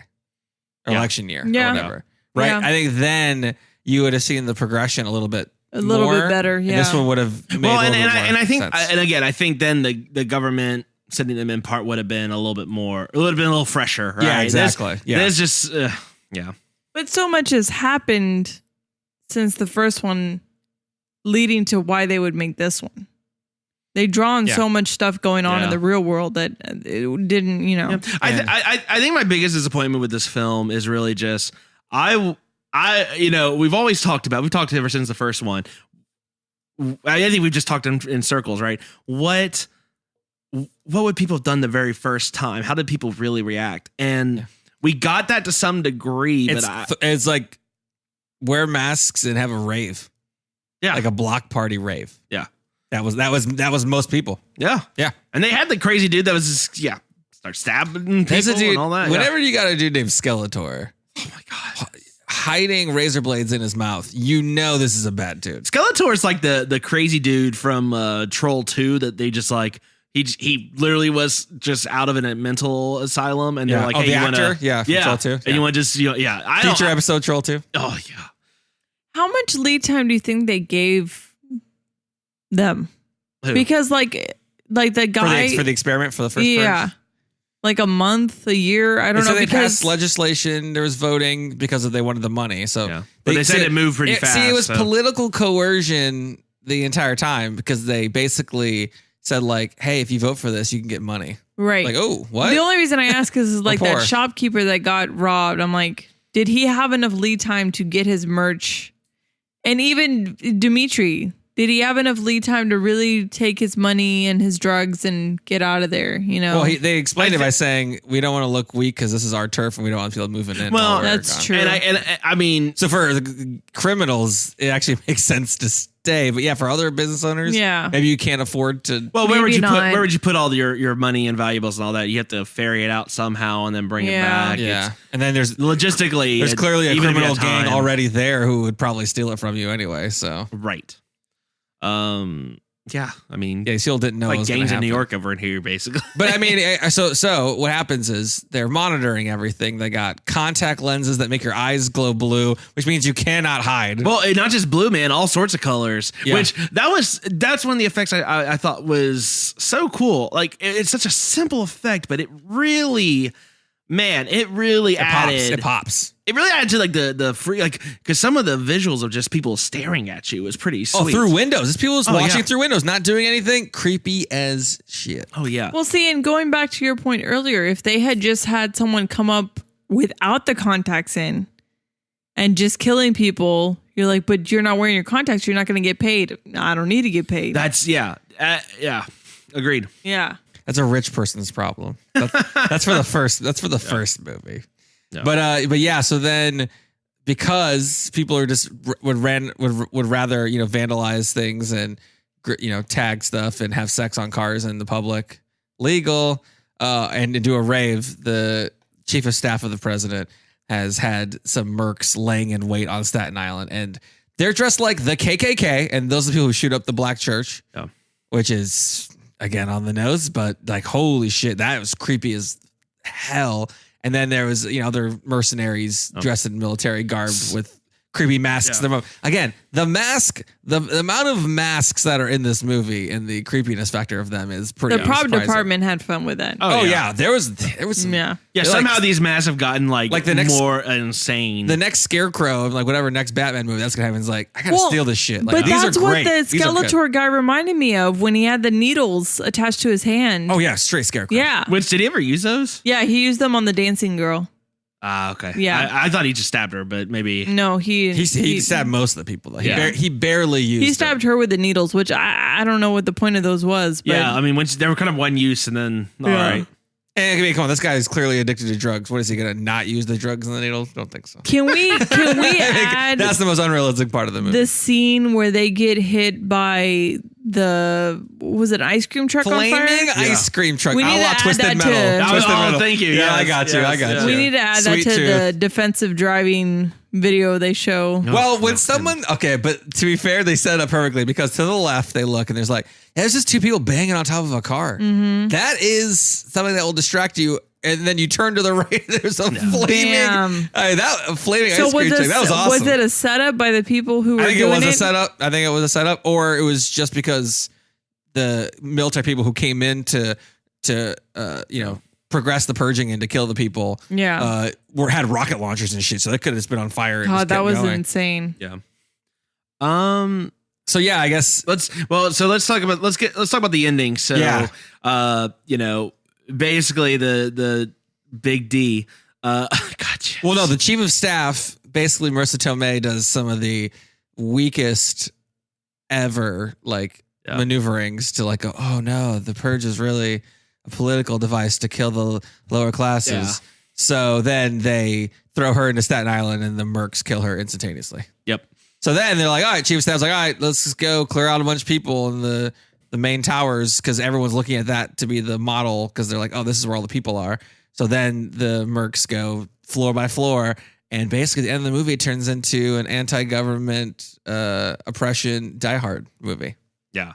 Or election year, or whatever. Right? Yeah. I think then you would have seen the progression a little bit better, yeah. And this one would have made a little bit more and I think, sense. and again, I think then the government sending them in part would have been a little bit more, a little fresher, right? Yeah, exactly. There's just, But so much has happened since the first one, leading to why they would make this one. They drawn so much stuff going on in the real world that it didn't, Yeah. I think my biggest disappointment with this film is really just we've talked ever since the first one. I think we've just talked in circles, right? What would people have done the very first time? How did people really react? And we got that to some degree, it's like wear masks and have a rave. Yeah. Like a block party rave. Yeah. That was most people. Yeah. Yeah. And they had the crazy dude that was just, start stabbing people and all that. Whenever you got a dude named Skeletor. Oh my God. Hiding razor blades in his mouth. This is a bad dude. Skeletor is like the crazy dude from Troll 2 that they just like, he literally was just out of a mental asylum, and they're like, "Hey, the actor, Troll 2, and you want to just, future episode Troll 2." Oh yeah. How much lead time do you think they gave Them. Who? Because like the guy for the experiment for the first Purge. Like a month, a year. I don't know. They because passed legislation. There was voting because they wanted the money. So but they said it moved pretty fast. See, it was political coercion the entire time because they basically said like, "Hey, if you vote for this, you can get money." Right. Like, oh, what? The only reason I ask is like We're that poor. shopkeeper that got robbed. I'm like, did he have enough lead time to get his merch? And even Dimitri, did he have enough lead time to really take his money and his drugs and get out of there? You know. Well, they explained it by saying we don't want to look weak because this is our turf and we don't want people moving in. Well, that's true. And I mean, so for the criminals, it actually makes sense to stay. But yeah, for other business owners, maybe you can't afford to. Well, where would you put all your money and valuables and all that? You have to ferry it out somehow and then bring it back. Yeah, and then there's logistically, there's clearly a even if you criminal have gang time. already there who would probably steal it from you anyway. So right. Yeah, I mean, yeah, still didn't know it like was gonna gangs in New happen. York over in here, basically. But I mean, so what happens is they're monitoring everything. They got contact lenses that make your eyes glow blue, which means you cannot hide. Well, not just blue, man, all sorts of colors. Yeah. Which that's one of the effects I thought was so cool. Like it's such a simple effect, but it really added. It pops. It really added to like the free, like, because some of the visuals of just people staring at you was pretty sweet. Oh, through windows. This people was watching yeah. through windows, not doing anything. Creepy as shit. Oh yeah. Well, see, and going back to your point earlier, if they had just had someone come up without the contacts in and just killing people, you're like, but you're not wearing your contacts, you're not going to get paid. I don't need to get paid. That's agreed. Yeah. That's a rich person's problem. That's for the first. That's for the first movie. No. But yeah. So then, because people are just would rather vandalize things and tag stuff and have sex on cars in the public legal and do a rave, the chief of staff of the president has had some mercs laying in wait on Staten Island, and they're dressed like the KKK, and those are the people who shoot up the black church, which is again on the nose, but like holy shit, that was creepy as hell. And then there was other mercenaries dressed in military garb with creepy masks. Yeah. Again, the amount of masks that are in this movie and the creepiness factor of them is pretty. The prop surprising. department had fun with that. Oh yeah, there was some, yeah. Somehow these masks have gotten like the next, more insane. The next Scarecrow of like whatever next Batman movie that's gonna happen is like I gotta steal this shit. Like, but these that's are what great. the Skeletor guy reminded me of when he had the needles attached to his hand. Oh yeah, straight Scarecrow. Yeah. Which did he ever use those? Yeah, he used them on the dancing girl. Okay. Yeah. I thought he just stabbed her, but maybe. No, he stabbed most of the people though. Yeah. He barely used. He stabbed her with the needles, which I don't know what the point of those was. But Yeah, I mean, they were kind of one use, and then all right. And I mean, come on, this guy is clearly addicted to drugs. What is he gonna not use the drugs and the needles? Don't think so. Can we add? That's the most unrealistic part of the movie. The scene where they get hit by was it an ice cream truck Flaming on fire? ice cream truck. We need to add Twisted that metal. to. Twisted metal. Thank you. Yeah, Yes, I got you. yes, I got yes. you. We need to add Sweet that to tooth. the defensive driving video they show. Well, when someone, okay, but to be fair, they set it up perfectly because to the left they look and there's just two people banging on top of a car. Mm-hmm. That is something that will distract you. And then you turn to the right. There's a flaming ice cream truck. That was awesome. Was it a setup by the people who were doing it? I think it was a setup, or it was just because the military people who came in to progress the purging and to kill the people. Yeah, had rocket launchers and shit, so they could have just been on fire. And God, just that kept was going. insane. Yeah. So yeah, I guess let's talk about the ending. So basically the big D. Gotcha. Well, no, the chief of staff, basically Marissa Tomei, does some of the weakest ever maneuverings to go, oh no, the purge is really a political device to kill the lower classes. Yeah. So then they throw her into Staten Island and the mercs kill her instantaneously. Yep. So then they're like, all right, chief of staff's like, all right, let's just go clear out a bunch of people in the main towers because everyone's looking at that to be the model because they're like, oh, this is where all the people are. So then the mercs go floor by floor, and basically at the end of the movie it turns into an anti-government oppression Die Hard movie. Yeah.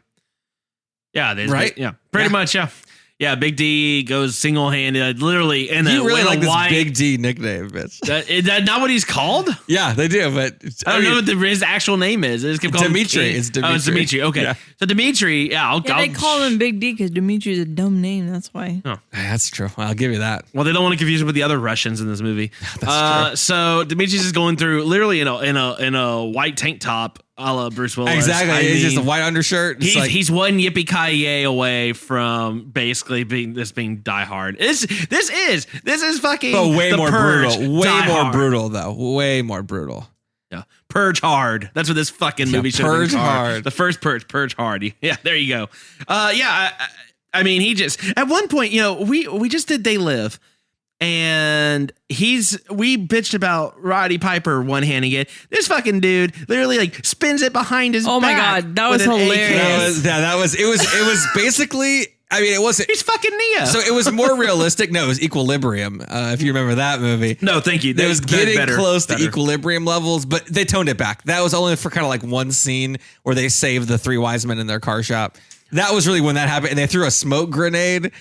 Yeah. Right? Yeah. Pretty much. Yeah. Yeah, Big D goes single-handed, literally in a. You really like this white, Big D nickname, bitch. Is that not what he's called? Yeah, they do, but I don't know what his actual name is. They just keep calling him Dimitri. It's Dimitri. Oh, it's Dimitri. Okay, Yeah. so Dimitri. Yeah, they call him Big D because Dimitri's a dumb name. That's why. Oh. That's true. I'll give you that. Well, they don't want to confuse him with the other Russians in this movie. That's true. So Dimitri's is going through literally in a white tank top, a la Bruce Willis. Exactly. I It's just a mean, white undershirt. It's He's one Yippee-Ki-Yay away from basically being Die Hard. This is fucking but way the more Purge, brutal. Way Die more Hard. brutal, though. Way more brutal. Yeah, Purge hard. That's what this fucking movie should have been Purge called. hard. The first Purge hard. Yeah, there you go. I mean, he just at one point, we just did They Live. And we bitched about Roddy Piper one-handing it. This fucking dude literally like spins it behind his back. Oh my God, that was hilarious. It was basically, I mean, it wasn't. He's fucking Neo. So it was more realistic. No, it was Equilibrium. If you remember that movie. No, thank you. It was getting close better. to Equilibrium levels, but they toned it back. That was only for kind of like one scene where they saved the three wise men in their car shop. That was really when that happened. And they threw a smoke grenade.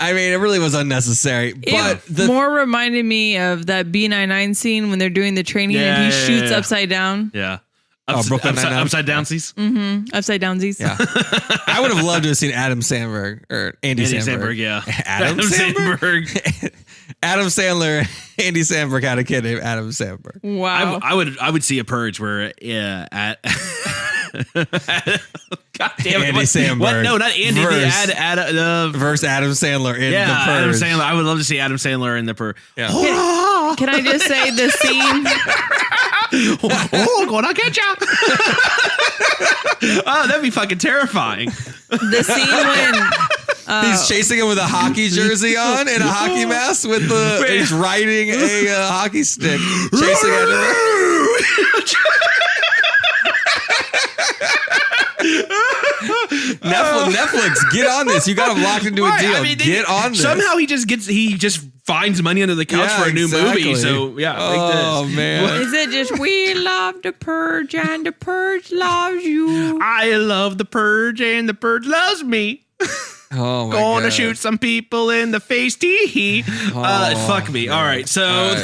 I mean, it really was unnecessary. But it more reminded me of that B99 scene when they're doing the training and he shoots upside down. Yeah. Brooklyn Nine-Nine. Upside downsies. Mm-hmm. Upside downsies. Yeah. I would have loved to have seen Adam Sandberg or Andy Samberg. Yeah. Adam Sandberg. Adam Sandler, Andy Samberg had a kid named Adam Sandberg. Wow. I would see a Purge where God damn it. Andy Samberg. What? No, not Andy. Versus Adam Sandler in The Purge. Adam Sandler. I would love to see Adam Sandler in The Purge. Yeah. Can I just say the scene? Gonna get ya. Oh, that'd be fucking terrifying. The scene when he's chasing him with a hockey jersey on and a hockey mask he's riding a hockey stick, chasing at him. Netflix, get on this. You got him locked into a deal. I mean, get on this. Somehow he just finds money under the couch for a new movie. So yeah, oh like this. Man, is it just we love the Purge and the Purge loves you? I love the Purge and the Purge loves me. Oh my Gonna God. shoot some people in the face. Tee fuck me. All right, so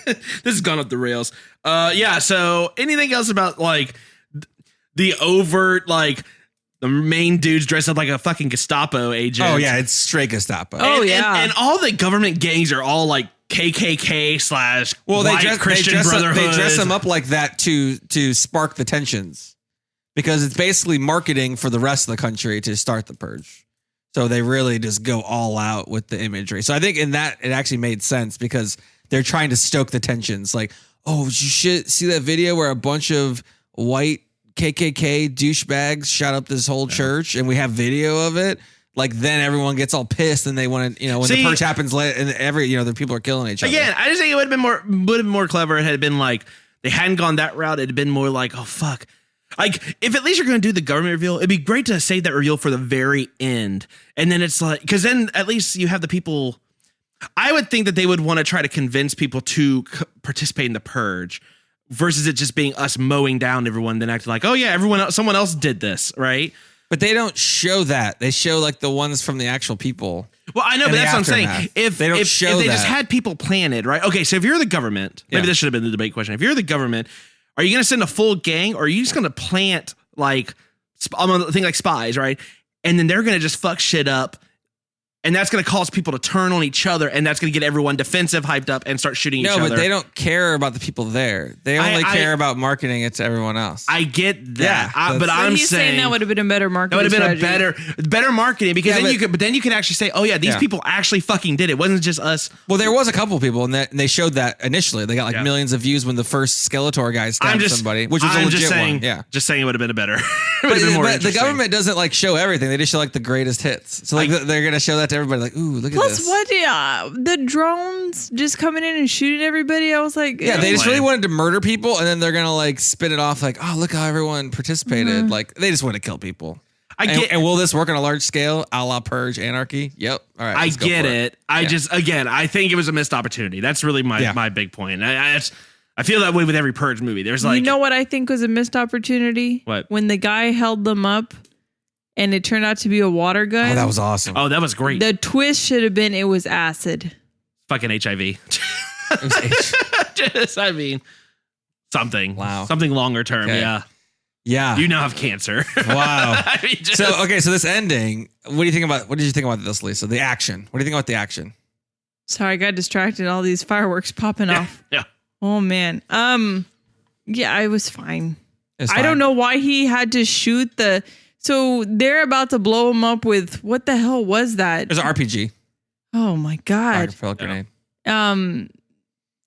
this has gone up the rails. Yeah. So anything else about like the overt like the main dude's dressed up like a fucking Gestapo agent? Oh yeah, it's straight Gestapo. And all the government gangs are all like KKK / white Christian Brotherhood. They dress them up like that to spark the tensions because it's basically marketing for the rest of the country to start the purge. So they really just go all out with the imagery. So I think in that it actually made sense because they're trying to stoke the tensions. Like, oh, you should see that video where a bunch of white KKK douchebags shot up this whole church and we have video of it. Like then everyone gets all pissed and they want to, when the purge happens and the people are killing each other. Again, I just think it would have been more clever. It had been like, they hadn't gone that route. It'd been more like, oh fuck. Like, if at least you're going to do the government reveal, it'd be great to save that reveal for the very end. And then it's like, because then at least you have the people. I would think that they would want to try to convince people to participate in the purge versus it just being us mowing down everyone, then acting like, oh yeah, someone else did this, right? But they don't show that. They show like the ones from the actual people. Well, I know, but that's what I'm saying. If they just had people planted, right? Okay, so if you're the government, maybe this should have been the debate question. If you're the government, are you going to send a full gang, or are you just going to plant like I'm gonna think like spies, right? And then they're going to just fuck shit up. And that's going to cause people to turn on each other, and that's going to get everyone defensive, hyped up, and start shooting each other. No, but they don't care about the people there. They only care about marketing it to everyone else. I get that, but I'm saying that would have been a better marketing. That would have been a better marketing because then you could actually say, oh yeah, these people actually fucking did it. It wasn't just us. Well, there was a couple people, and they showed that initially. They got like millions of views when the first Skeletor guy stabbed somebody, which was a legit one. Yeah, just saying it would have been a better. But the government doesn't like show everything. They just show like the greatest hits. So like they're gonna show that to everybody. Like, ooh, look at this. Plus, what? Yeah, the drones just coming in and shooting everybody. I was like, yeah, they just really wanted to murder people, and then they're gonna like spin it off like, oh, look how everyone participated. Mm-hmm. Like they just want to kill people. And will this work on a large scale, a la Purge Anarchy? Yep. All right. I get it. I think it was a missed opportunity. That's really my big point. I feel that way with every Purge movie. There's like, you know what I think was a missed opportunity? What? When the guy held them up and it turned out to be a water gun. Oh, that was awesome. Oh, that was great. The twist should have been it was acid. Fucking HIV. It was Just, I mean, something. Wow. Something longer term. Okay. Yeah. Yeah. You now have cancer. Wow. I mean, just, So this ending, what did you think about this, Lisa? The action. What do you think about the action? Sorry, I got distracted. All these fireworks popping off. Yeah. Oh man. Yeah, I was fine. It's I fine. don't know why he had to shoot so they're about to blow him up with what the hell was that? There's an RPG. Oh my god. Fire grenade.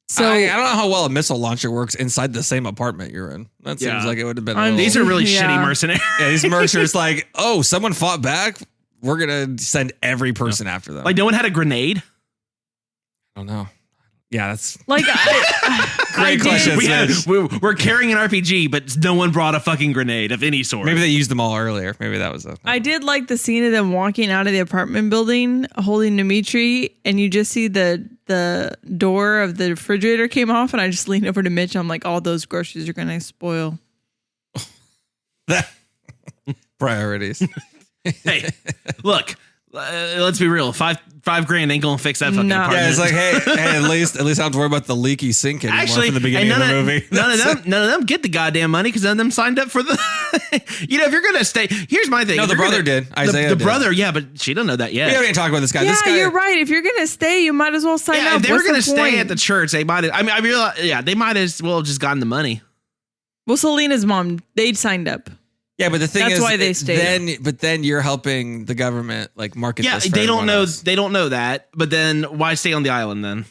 So I don't know how well a missile launcher works inside the same apartment you're in. That seems like it would have been. These are really shitty mercenaries. Yeah, these mercenaries like, oh, someone fought back. We're gonna send every person after them. Like no one had a grenade. I don't know. Yeah, that's like great question. We're carrying an RPG, but no one brought a fucking grenade of any sort. Maybe they used them all earlier. Maybe that was a. I did like the scene of them walking out of the apartment building holding Dimitri, and you just see the door of the refrigerator came off, and I just leaned over to Mitch. I'm like, all those groceries are gonna spoil. Priorities. Hey, look. Let's be real. $5,000 ain't gonna fix that fucking apartment. Yeah, it's like, hey, at least I don't have to worry about the leaky sink anymore. Actually, from the beginning of the movie. None of them get the goddamn money because none of them signed up for the. If you're gonna stay, here's my thing. No, the brother did. Isaiah the did. brother, yeah, but she doesn't know that yet. We haven't even talked about this guy. Yeah, This guy, you're right. If you're gonna stay, you might as well sign up. If they were What's gonna the stay point? at the church, they might. I realize, they might as well have just gotten the money. Well, Selena's mom, they'd signed up. Yeah, but the thing That's is, why they stayed. Then you're helping the government market. Yeah, this for they don't everyone know. else. They don't know that. But then why stay on the island then?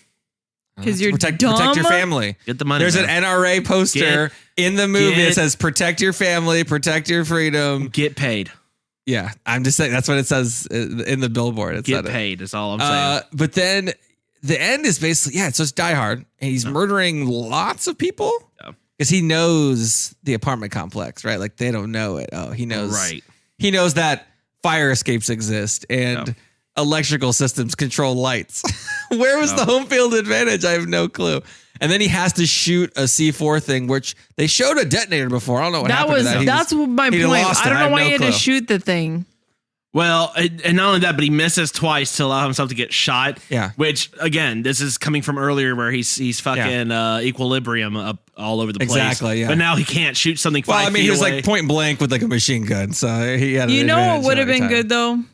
Because you're protect dumb. your family. Get the money. There's man. an NRA poster in the movie that says "Protect your family, protect your freedom, get paid." Yeah, I'm just saying that's what it says in the billboard. It Get said paid. That's all I'm saying. But then the end is basically it's just Die Hard, and he's murdering lots of people. Because he knows the apartment complex, right? Like they don't know it. Oh, he knows. Right. He knows that fire escapes exist and electrical systems control lights. Where was the home field advantage? I have no clue. And then he has to shoot a C4 thing, which they showed a detonator before. I don't know what happened to that. That's my point. I don't know why he had to shoot the thing. Well, and not only that, but he misses twice to allow himself to get shot. Yeah. Which again, this is coming from earlier where he's fucking equilibrium up all over the place. Exactly. Yeah. But now he can't shoot something 5 feet Well, I mean, he was away. like point blank with like a machine gun, so he had. You know what would have been good though, and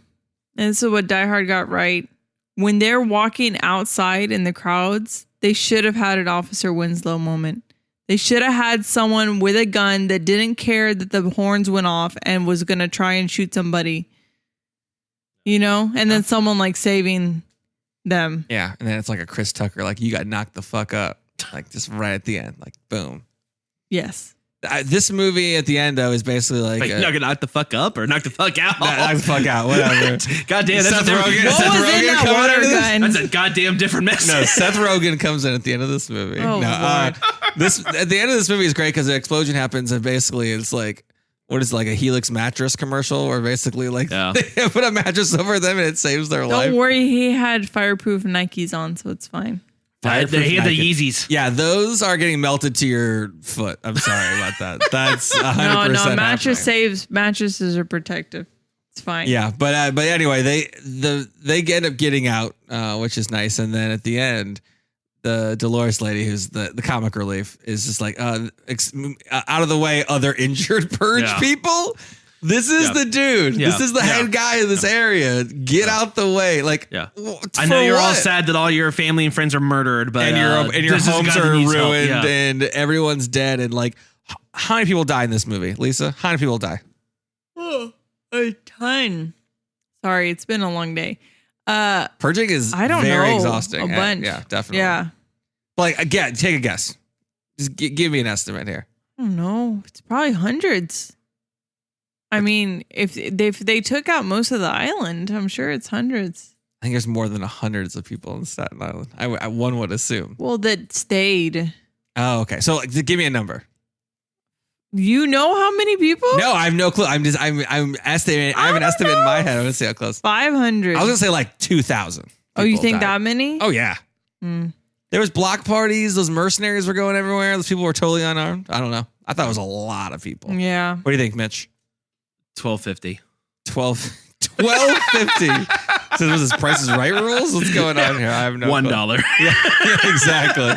this is what Die Hard got right. When they're walking outside in the crowds, they should have had an Officer Winslow moment. They should have had someone with a gun that didn't care that the horns went off and was gonna try and shoot somebody. You know, and then someone like saving them. Yeah, and then it's like a Chris Tucker, like you got knocked the fuck up, like just right at the end, like boom. Yes. This movie at the end though is basically like you're not gonna knock the fuck up or knock the fuck out. Knock the fuck out, whatever. Goddamn, that's Seth Rogen. What Seth was in Rogen that coming water into this? gun? That's a goddamn different message. No, Seth Rogen comes in at the end of this movie. Oh, no, this at the end of this movie is great because the explosion happens and basically it's like what is it, like a Helix mattress commercial where basically like they put a mattress over them and it saves their life. Don't worry, he had fireproof Nikes on, so it's fine. He had the Yeezys. Yeah, those are getting melted to your foot. I'm sorry about that. That's 100%. No, mattresses are protective. It's fine. Yeah, but anyway, they end up getting out, which is nice. And then at the end, the Dolores lady, who's the comic relief, is just like out of the way, other injured purge people. This is the dude. Yeah. This is the head guy in this area. Get out the way. Like, I know you're all sad that all your family and friends are murdered, but and your this is a homes guy that are needs help. ruined Yeah. and everyone's dead. And like, how many people die in this movie, Lisa? How many people die? Oh, a ton. Sorry, it's been a long day. Purging is very very exhausting. A bunch. Yeah, definitely. Yeah. Like, again, take a guess. Just give me an estimate here. I don't know. It's probably hundreds. I mean, if they took out most of the island, I'm sure it's hundreds. I think there's more than hundreds of people in Staten Island. One would assume. Well, that stayed. Oh, okay. So give me a number. You know how many people? No, I have no clue. I'm estimating. I have an estimate in my head. I want to see how close. 500. I was gonna say like 2,000. Oh, you think that many? Oh yeah. There was block parties. Those mercenaries were going everywhere. Those people were totally unarmed. I don't know. I thought it was a lot of people. Yeah. What do you think, Mitch? 1250. $12.50. So was this Price is Right rules? What's going on here? I have no $1. Yeah, exactly.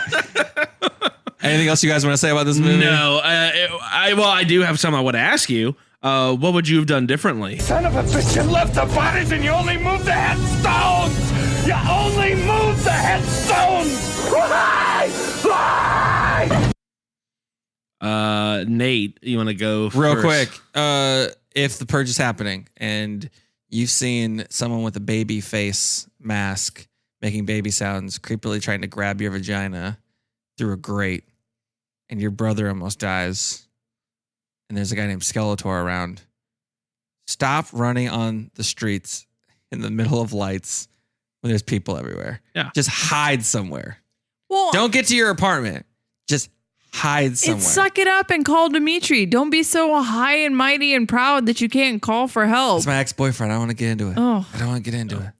Anything else you guys want to say about this movie? No. I do have some I want to ask you. What would you have done differently? Son of a bitch, you left the bodies and you only moved the headstones! You only moved the headstones! Why? Nate, you want to go real first? quick? If the purge is happening and you've seen someone with a baby face mask making baby sounds, creepily trying to grab your vagina through a grate, and your brother almost dies, and there's a guy named Skeletor around, stop running on the streets in the middle of lights when there's people everywhere. Yeah. Just hide somewhere. Well, don't get to your apartment. Just hide somewhere. Suck it up and call Dimitri. Don't be so high and mighty and proud that you can't call for help. It's my ex-boyfriend. I don't want to get into it. Oh. I don't want to get into it.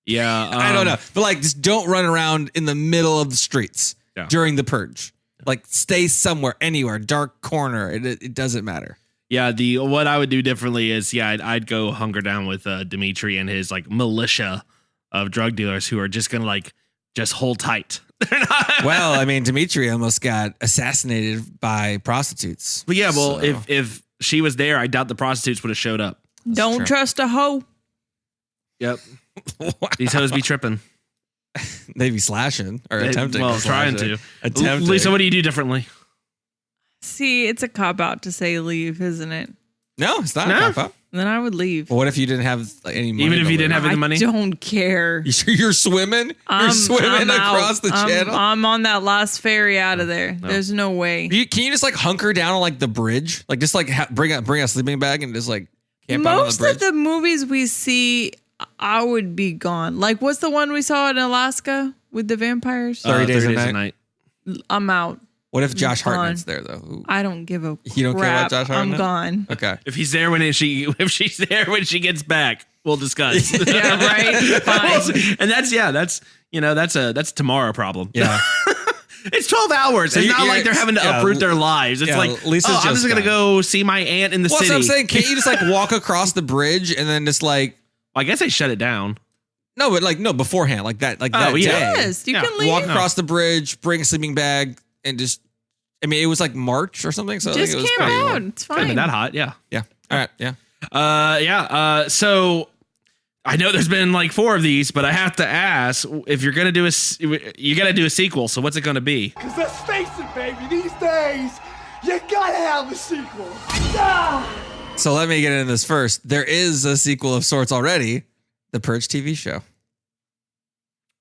Yeah. I don't know. But like, just don't run around in the middle of the streets during the purge. Like, stay somewhere, anywhere, dark corner. It doesn't matter. Yeah, what I would do differently is, I'd go hunker down with Dimitri and his like militia of drug dealers who are just gonna like just hold tight. Well, I mean, Dimitri almost got assassinated by prostitutes. But yeah, well, if she was there, I doubt the prostitutes would have showed up. Don't trust a hoe. Yep. These hoes be tripping. They be slashing or attempting. Well, trying to. Attempting. Lisa, what do you do differently? See, it's a cop out to say leave, isn't it? No, it's not a cop out. Then I would leave. Well, what if you didn't have any money? Even if you didn't have any money? I don't care. You're swimming? You're swimming across the channel? I'm on that last ferry out of there. No. There's no way. Can you just like hunker down on like the bridge? Like just like bring a sleeping bag and just like camp out on the Most bridge? of the movies we see, I would be gone. Like, what's the one we saw in Alaska with the vampires? 30 Days a Night. I'm out. What if Josh Gone. Hartnett's there though? Ooh. I don't give a You don't care about crap. Josh Hartnett? I'm gone. Okay. If she's there when she gets back, we'll discuss. Yeah, right. Fine. And that's a tomorrow problem. Yeah. It's 12 hours. It's not like they're having to uproot their lives. It's like, Lisa's I'm just going to go see my aunt in the city. That's what I'm saying. Can't you just like walk across the bridge and then just like... I guess they shut it down. No, but like, no, beforehand. Like that, that day. Yes, you can leave. Walk across the bridge, bring a sleeping bag, and just... I mean, it was like March or something. So just I think it was camp pretty out. warm. It's fine. That hot. Yeah. Yeah. All right. Yeah. So I know there's been like 4 of these, but I have to ask if you're going to you got to do a sequel. So what's it going to be? Because let's face it, baby, these days, you gotta have a sequel. So let me get into this first. There is a sequel of sorts already, the Purge TV show.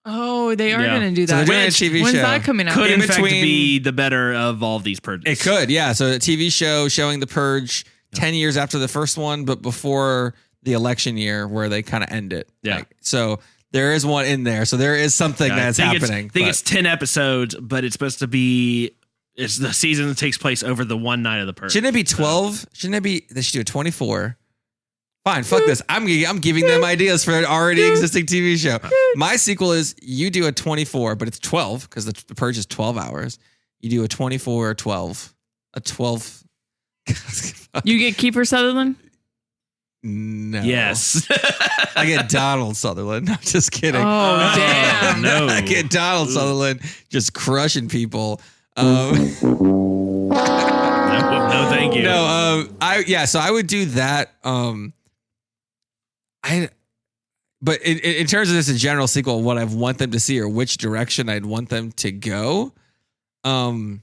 Oh, they are going to do So that. they're doing a TV When's show. that coming out? Could in fact between- be the better of all these purges. It could, yeah. So a TV show showing the Purge 10 years after the first one, but before the election year where they kind of end it. Yeah. Like, so there is one in there. So there is something that's happening. I think it's 10 episodes, but it's supposed to be. It's the season that takes place over the one night of the purge. Shouldn't it be 12? Shouldn't it be? They should do a 24. Fine, fuck this. I'm giving them ideas for an already existing TV show. My sequel is you do a 24, but it's 12 because the Purge is 12 hours. You do a 24 or 12. A 12. You get Kiefer Sutherland? No. Yes. I get Donald Sutherland. I'm just kidding. Oh, damn. No. I get Donald Sutherland just crushing people. No, thank you. No, so I would do that. But in terms of this a general sequel, what I want them to see or which direction I'd want them to go, I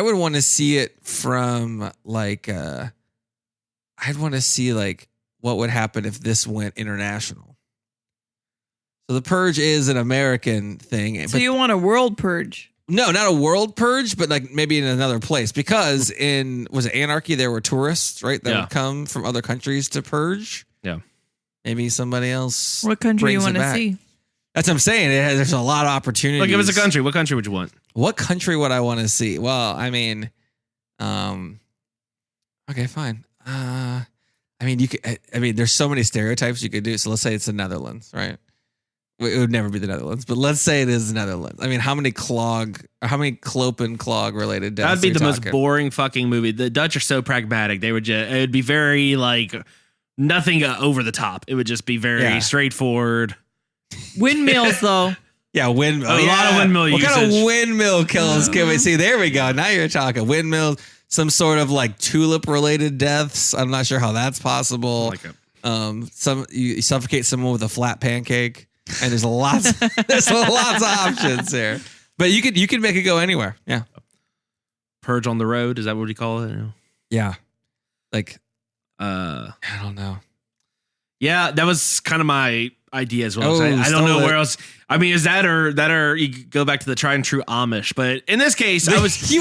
would want to see it from like I'd want to see like what would happen if this went international. So the Purge is an American thing. So you want a world purge? No, not a world purge, but like maybe in another place. Because was it Anarchy? There were tourists, right? That would come from other countries to purge. Yeah. Maybe somebody else. What country you brings want it to back. see? That's what I'm saying. There's a lot of opportunities. Well, give us a country. What country would you want? What country would I want to see? Well, I mean, okay, fine. I mean, there's so many stereotypes you could do. So let's say it's the Netherlands, right? It would never be the Netherlands, but let's say it is the Netherlands. I mean, how many Clope and Clog related deaths? That'd be the most boring fucking movie. The Dutch are so pragmatic. It would be very like nothing over the top. It would just be very straightforward. Windmills, though. Yeah, windmill. A lot of windmill usage. What kind of windmill kills can we see? There we go. Now you're talking windmills. Some sort of like tulip related deaths. I'm not sure how that's possible. You suffocate someone with a flat pancake, and there's lots of options here. But you could make it go anywhere. Yeah. Purge on the road. Is that what you call it? Yeah. Like, I don't know. Yeah, that was kind of my idea as well. I don't know where else. I mean, is that or you go back to the tried and true Amish? But in this case, you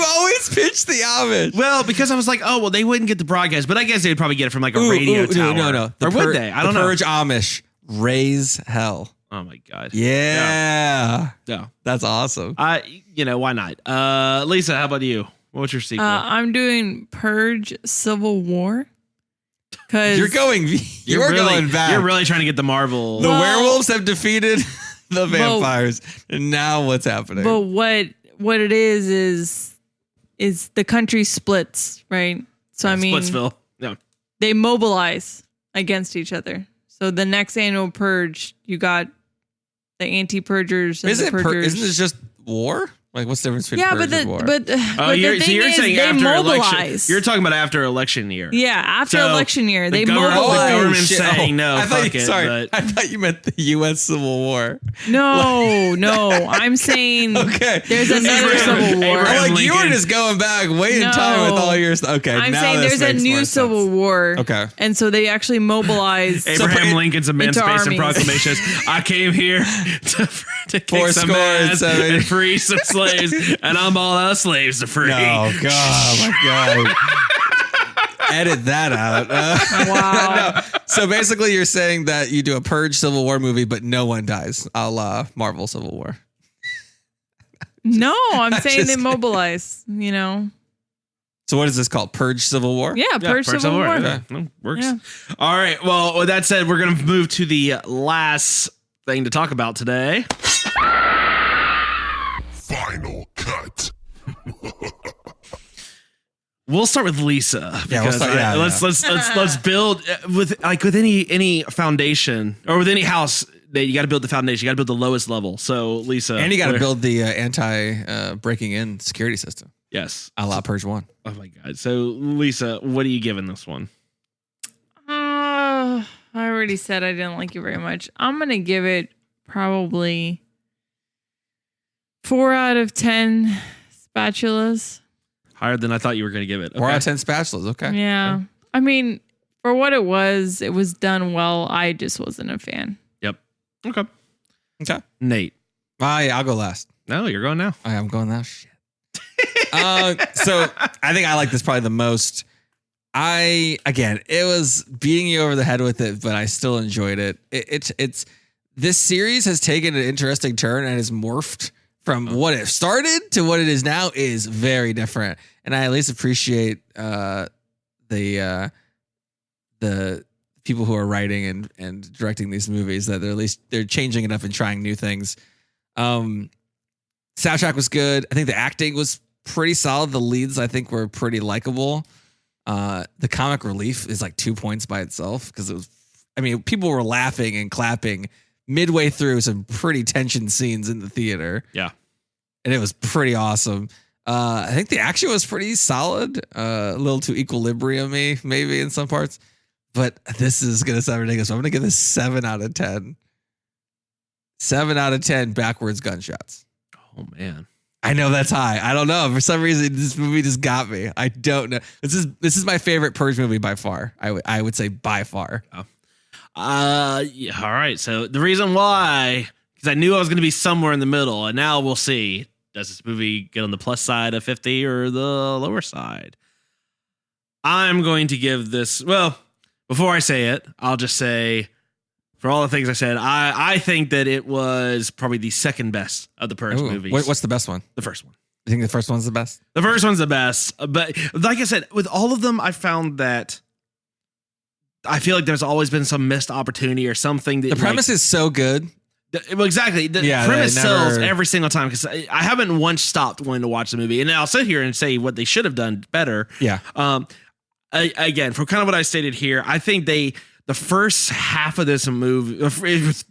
always pitch the Amish. Well, because I was like, oh, well, they wouldn't get the broadcast, but I guess they would probably get it from like a radio tower. No. Or would they? I don't know. Purge Amish, raise hell. Oh my God. Yeah. Yeah. That's awesome. Why not? Lisa, how about you? What's your sequel? I'm doing Purge Civil War. Cause you're going back. You're really trying to get the Marvel. The werewolves have defeated the vampires, and now what's happening? But what it is the country splits, right? So I mean, Splitsville. Yeah. They mobilize against each other. So the next annual purge, you got the anti-purgers and the purgers. Isn't this just war? Like, what's the difference between purge and war? You're saying after mobilize. election. You're talking about after eletion year. Yeah, after election year, they mobilize. The government's saying no. I thought you meant the U.S. Civil War. No. I'm saying there's another Civil War. I'm like, you were just going back way in time with all your stuff. Okay, I'm saying there's a new Civil War. Okay. And so they actually mobilize. Abraham Lincoln's Emancipation Proclamation. I came here to kick some ass and free some slaves. And I'm all out of slaves to free. Oh my God. Edit that out. Wow. No. So basically you're saying that you do a Purge Civil War movie, but no one dies, a la Marvel Civil War. No, I'm saying they mobilize, So what is this called? Purge Civil War? Yeah, Purge Civil War. Okay. Works. Yeah. All right. Well, with that said, we're going to move to the last thing to talk about today. Final cut. We'll start with Lisa. Yeah, we'll start, let's build with any foundation or with any house. You got to build the foundation. You got to build the lowest level. So Lisa, and you got to build the anti breaking in security system. Yes, a la Purge 1. Oh my God. So Lisa, what are you giving this one? I already said I didn't like it very much. I'm gonna give it probably 4 out of 10 spatulas. Higher than I thought you were going to give it. Okay. 4 out of 10 spatulas. Okay. Yeah. Okay. I mean, for what it was done well. I just wasn't a fan. Yep. Okay. Nate. I'll go last. No, you're going now. I'm going now. Shit. So I think I like this probably the most. It was beating you over the head with it, but I still enjoyed it. It's this series has taken an interesting turn and has morphed from what it started to what it is now is very different. And I at least appreciate the people who are writing and directing these movies that they're changing it up and trying new things. Soundtrack was good. I think the acting was pretty solid. The leads I think were pretty likable. The comic relief is like 2 points by itself because people were laughing and clapping midway through some pretty tension scenes in the theater. Yeah. And it was pretty awesome. I think the action was pretty solid. A little too equilibrium-y maybe in some parts. But this is going to sound ridiculous. So I'm going to give this 7 out of 10. 7 out of 10 backwards gunshots. Oh, man. I know that's high. I don't know. For some reason, this movie just got me. I don't know. This is my favorite Purge movie by far. I would say by far. Oh. Yeah, all right. So the reason why, because I knew I was going to be somewhere in the middle, and now we'll see. Does this movie get on the plus side of 50 or the lower side? I'm going to give this. Well, before I say it, I'll just say, for all the things I said, I think that it was probably the second best of the Purge movies. What's the best one? The first one. You think the first one's the best? The first one's the best. But like I said, with all of them, I found that I feel like there's always been some missed opportunity or something. That, the premise is so good Well, exactly. The premise sells every single time because I haven't once stopped wanting to watch the movie, and I'll sit here and say what they should have done better. Yeah. Again, for kind of what I stated here, I think the first half of this movie,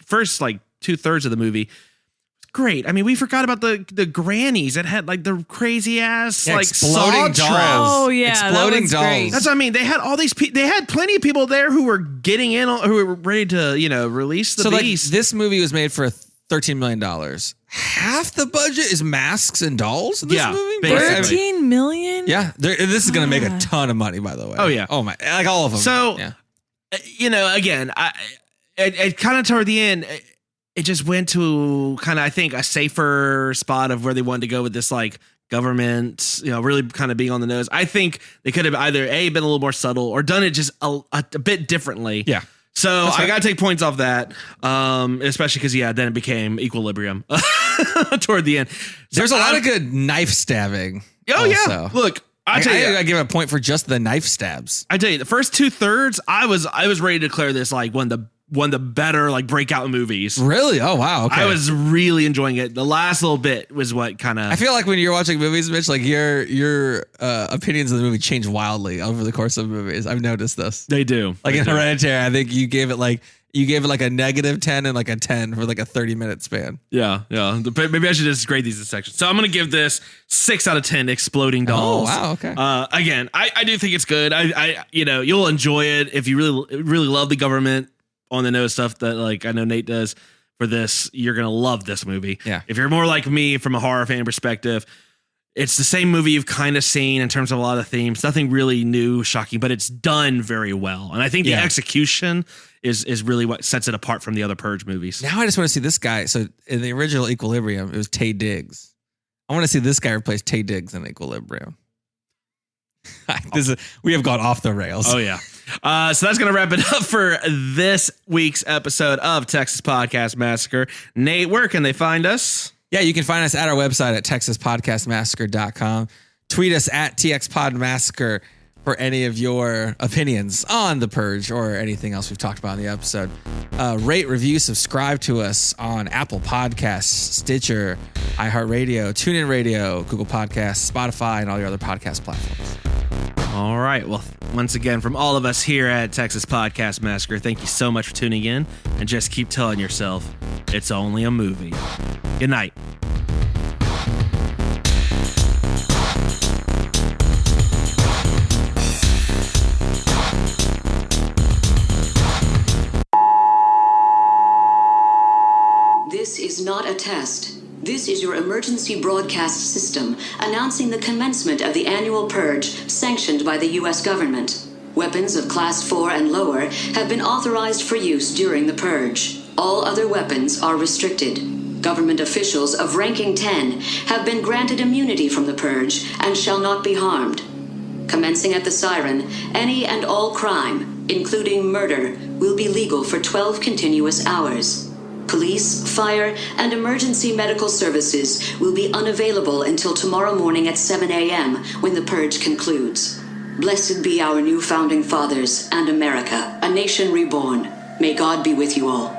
first like 2/3 of the movie, great. I mean, we forgot about the grannies that had like the crazy ass like exploding dolls. Oh yeah, exploding dolls. Great. That's what I mean. They had all these. They had plenty of people there who were getting in, who were ready to release the beast. Like, this movie was made for $13 million. Half the budget is masks and dolls in this movie? Basically. $13 million? Yeah. This is going to make a ton of money, by the way. Oh, yeah. Oh, my. Like all of them. So, again, it kind of toward the end, it just went to kind of, I think, a safer spot of where they wanted to go with this, like, government, really kind of being on the nose. I think they could have either, A, been a little more subtle or done it just a bit differently. Yeah. So I got to take points off that, especially because, then it became equilibrium toward the end. There's a lot of good knife stabbing. Oh, also. yeah. Look, I tell you, I give a point for just the knife stabs. I tell you, the first 2/3, I was ready to declare this like one of the better like breakout movies. Really? Oh, wow. Okay. I was really enjoying it. The last little bit was what kind of. I feel like when you're watching movies, Mitch, like your opinions of the movie change wildly over the course of movies. I've noticed this. They do. Like in Hereditary, I think you gave it like a -10 and like a 10 for like a 30-minute span. Yeah. Maybe I should just grade these in sections. So I'm gonna give this 6 out of 10 exploding dolls. Oh, wow. Okay. Again, I do think it's good. I you'll enjoy it if you really love the government on the nose stuff that like I know Nate does for this. You're gonna love this movie. Yeah. If you're more like me from a horror fan perspective, it's the same movie you've kind of seen in terms of a lot of themes. Nothing really new, shocking, but it's done very well. And I think the execution is really what sets it apart from the other Purge movies. Now I just want to see this guy. So in the original Equilibrium, it was Taye Diggs. I want to see this guy replace Taye Diggs in Equilibrium. We have gone off the rails. Oh, yeah. So that's going to wrap it up for this week's episode of Texas Podcast Massacre. Nate, where can they find us? Yeah, you can find us at our website at texaspodcastmassacre.com. Tweet us at TXPodMassacre for any of your opinions on The Purge or anything else we've talked about in the episode. Rate, review, subscribe to us on Apple Podcasts, Stitcher, iHeartRadio, TuneinRadio, Google Podcasts, Spotify, and all your other podcast platforms. All right. Well, once again, from all of us here at Texas Podcast Massacre, thank you so much for tuning in. And just keep telling yourself, it's only a movie. Good night. This is not a test. This is your emergency broadcast system announcing the commencement of the annual purge sanctioned by the U.S. government. Weapons of Class 4 and lower have been authorized for use during the purge. All other weapons are restricted. Government officials of ranking 10 have been granted immunity from the purge and shall not be harmed. Commencing at the siren, any and all crime, including murder, will be legal for 12 continuous hours. Police, fire, and emergency medical services will be unavailable until tomorrow morning at 7 a.m. when the purge concludes. Blessed be our new founding fathers and America, a nation reborn. May God be with you all.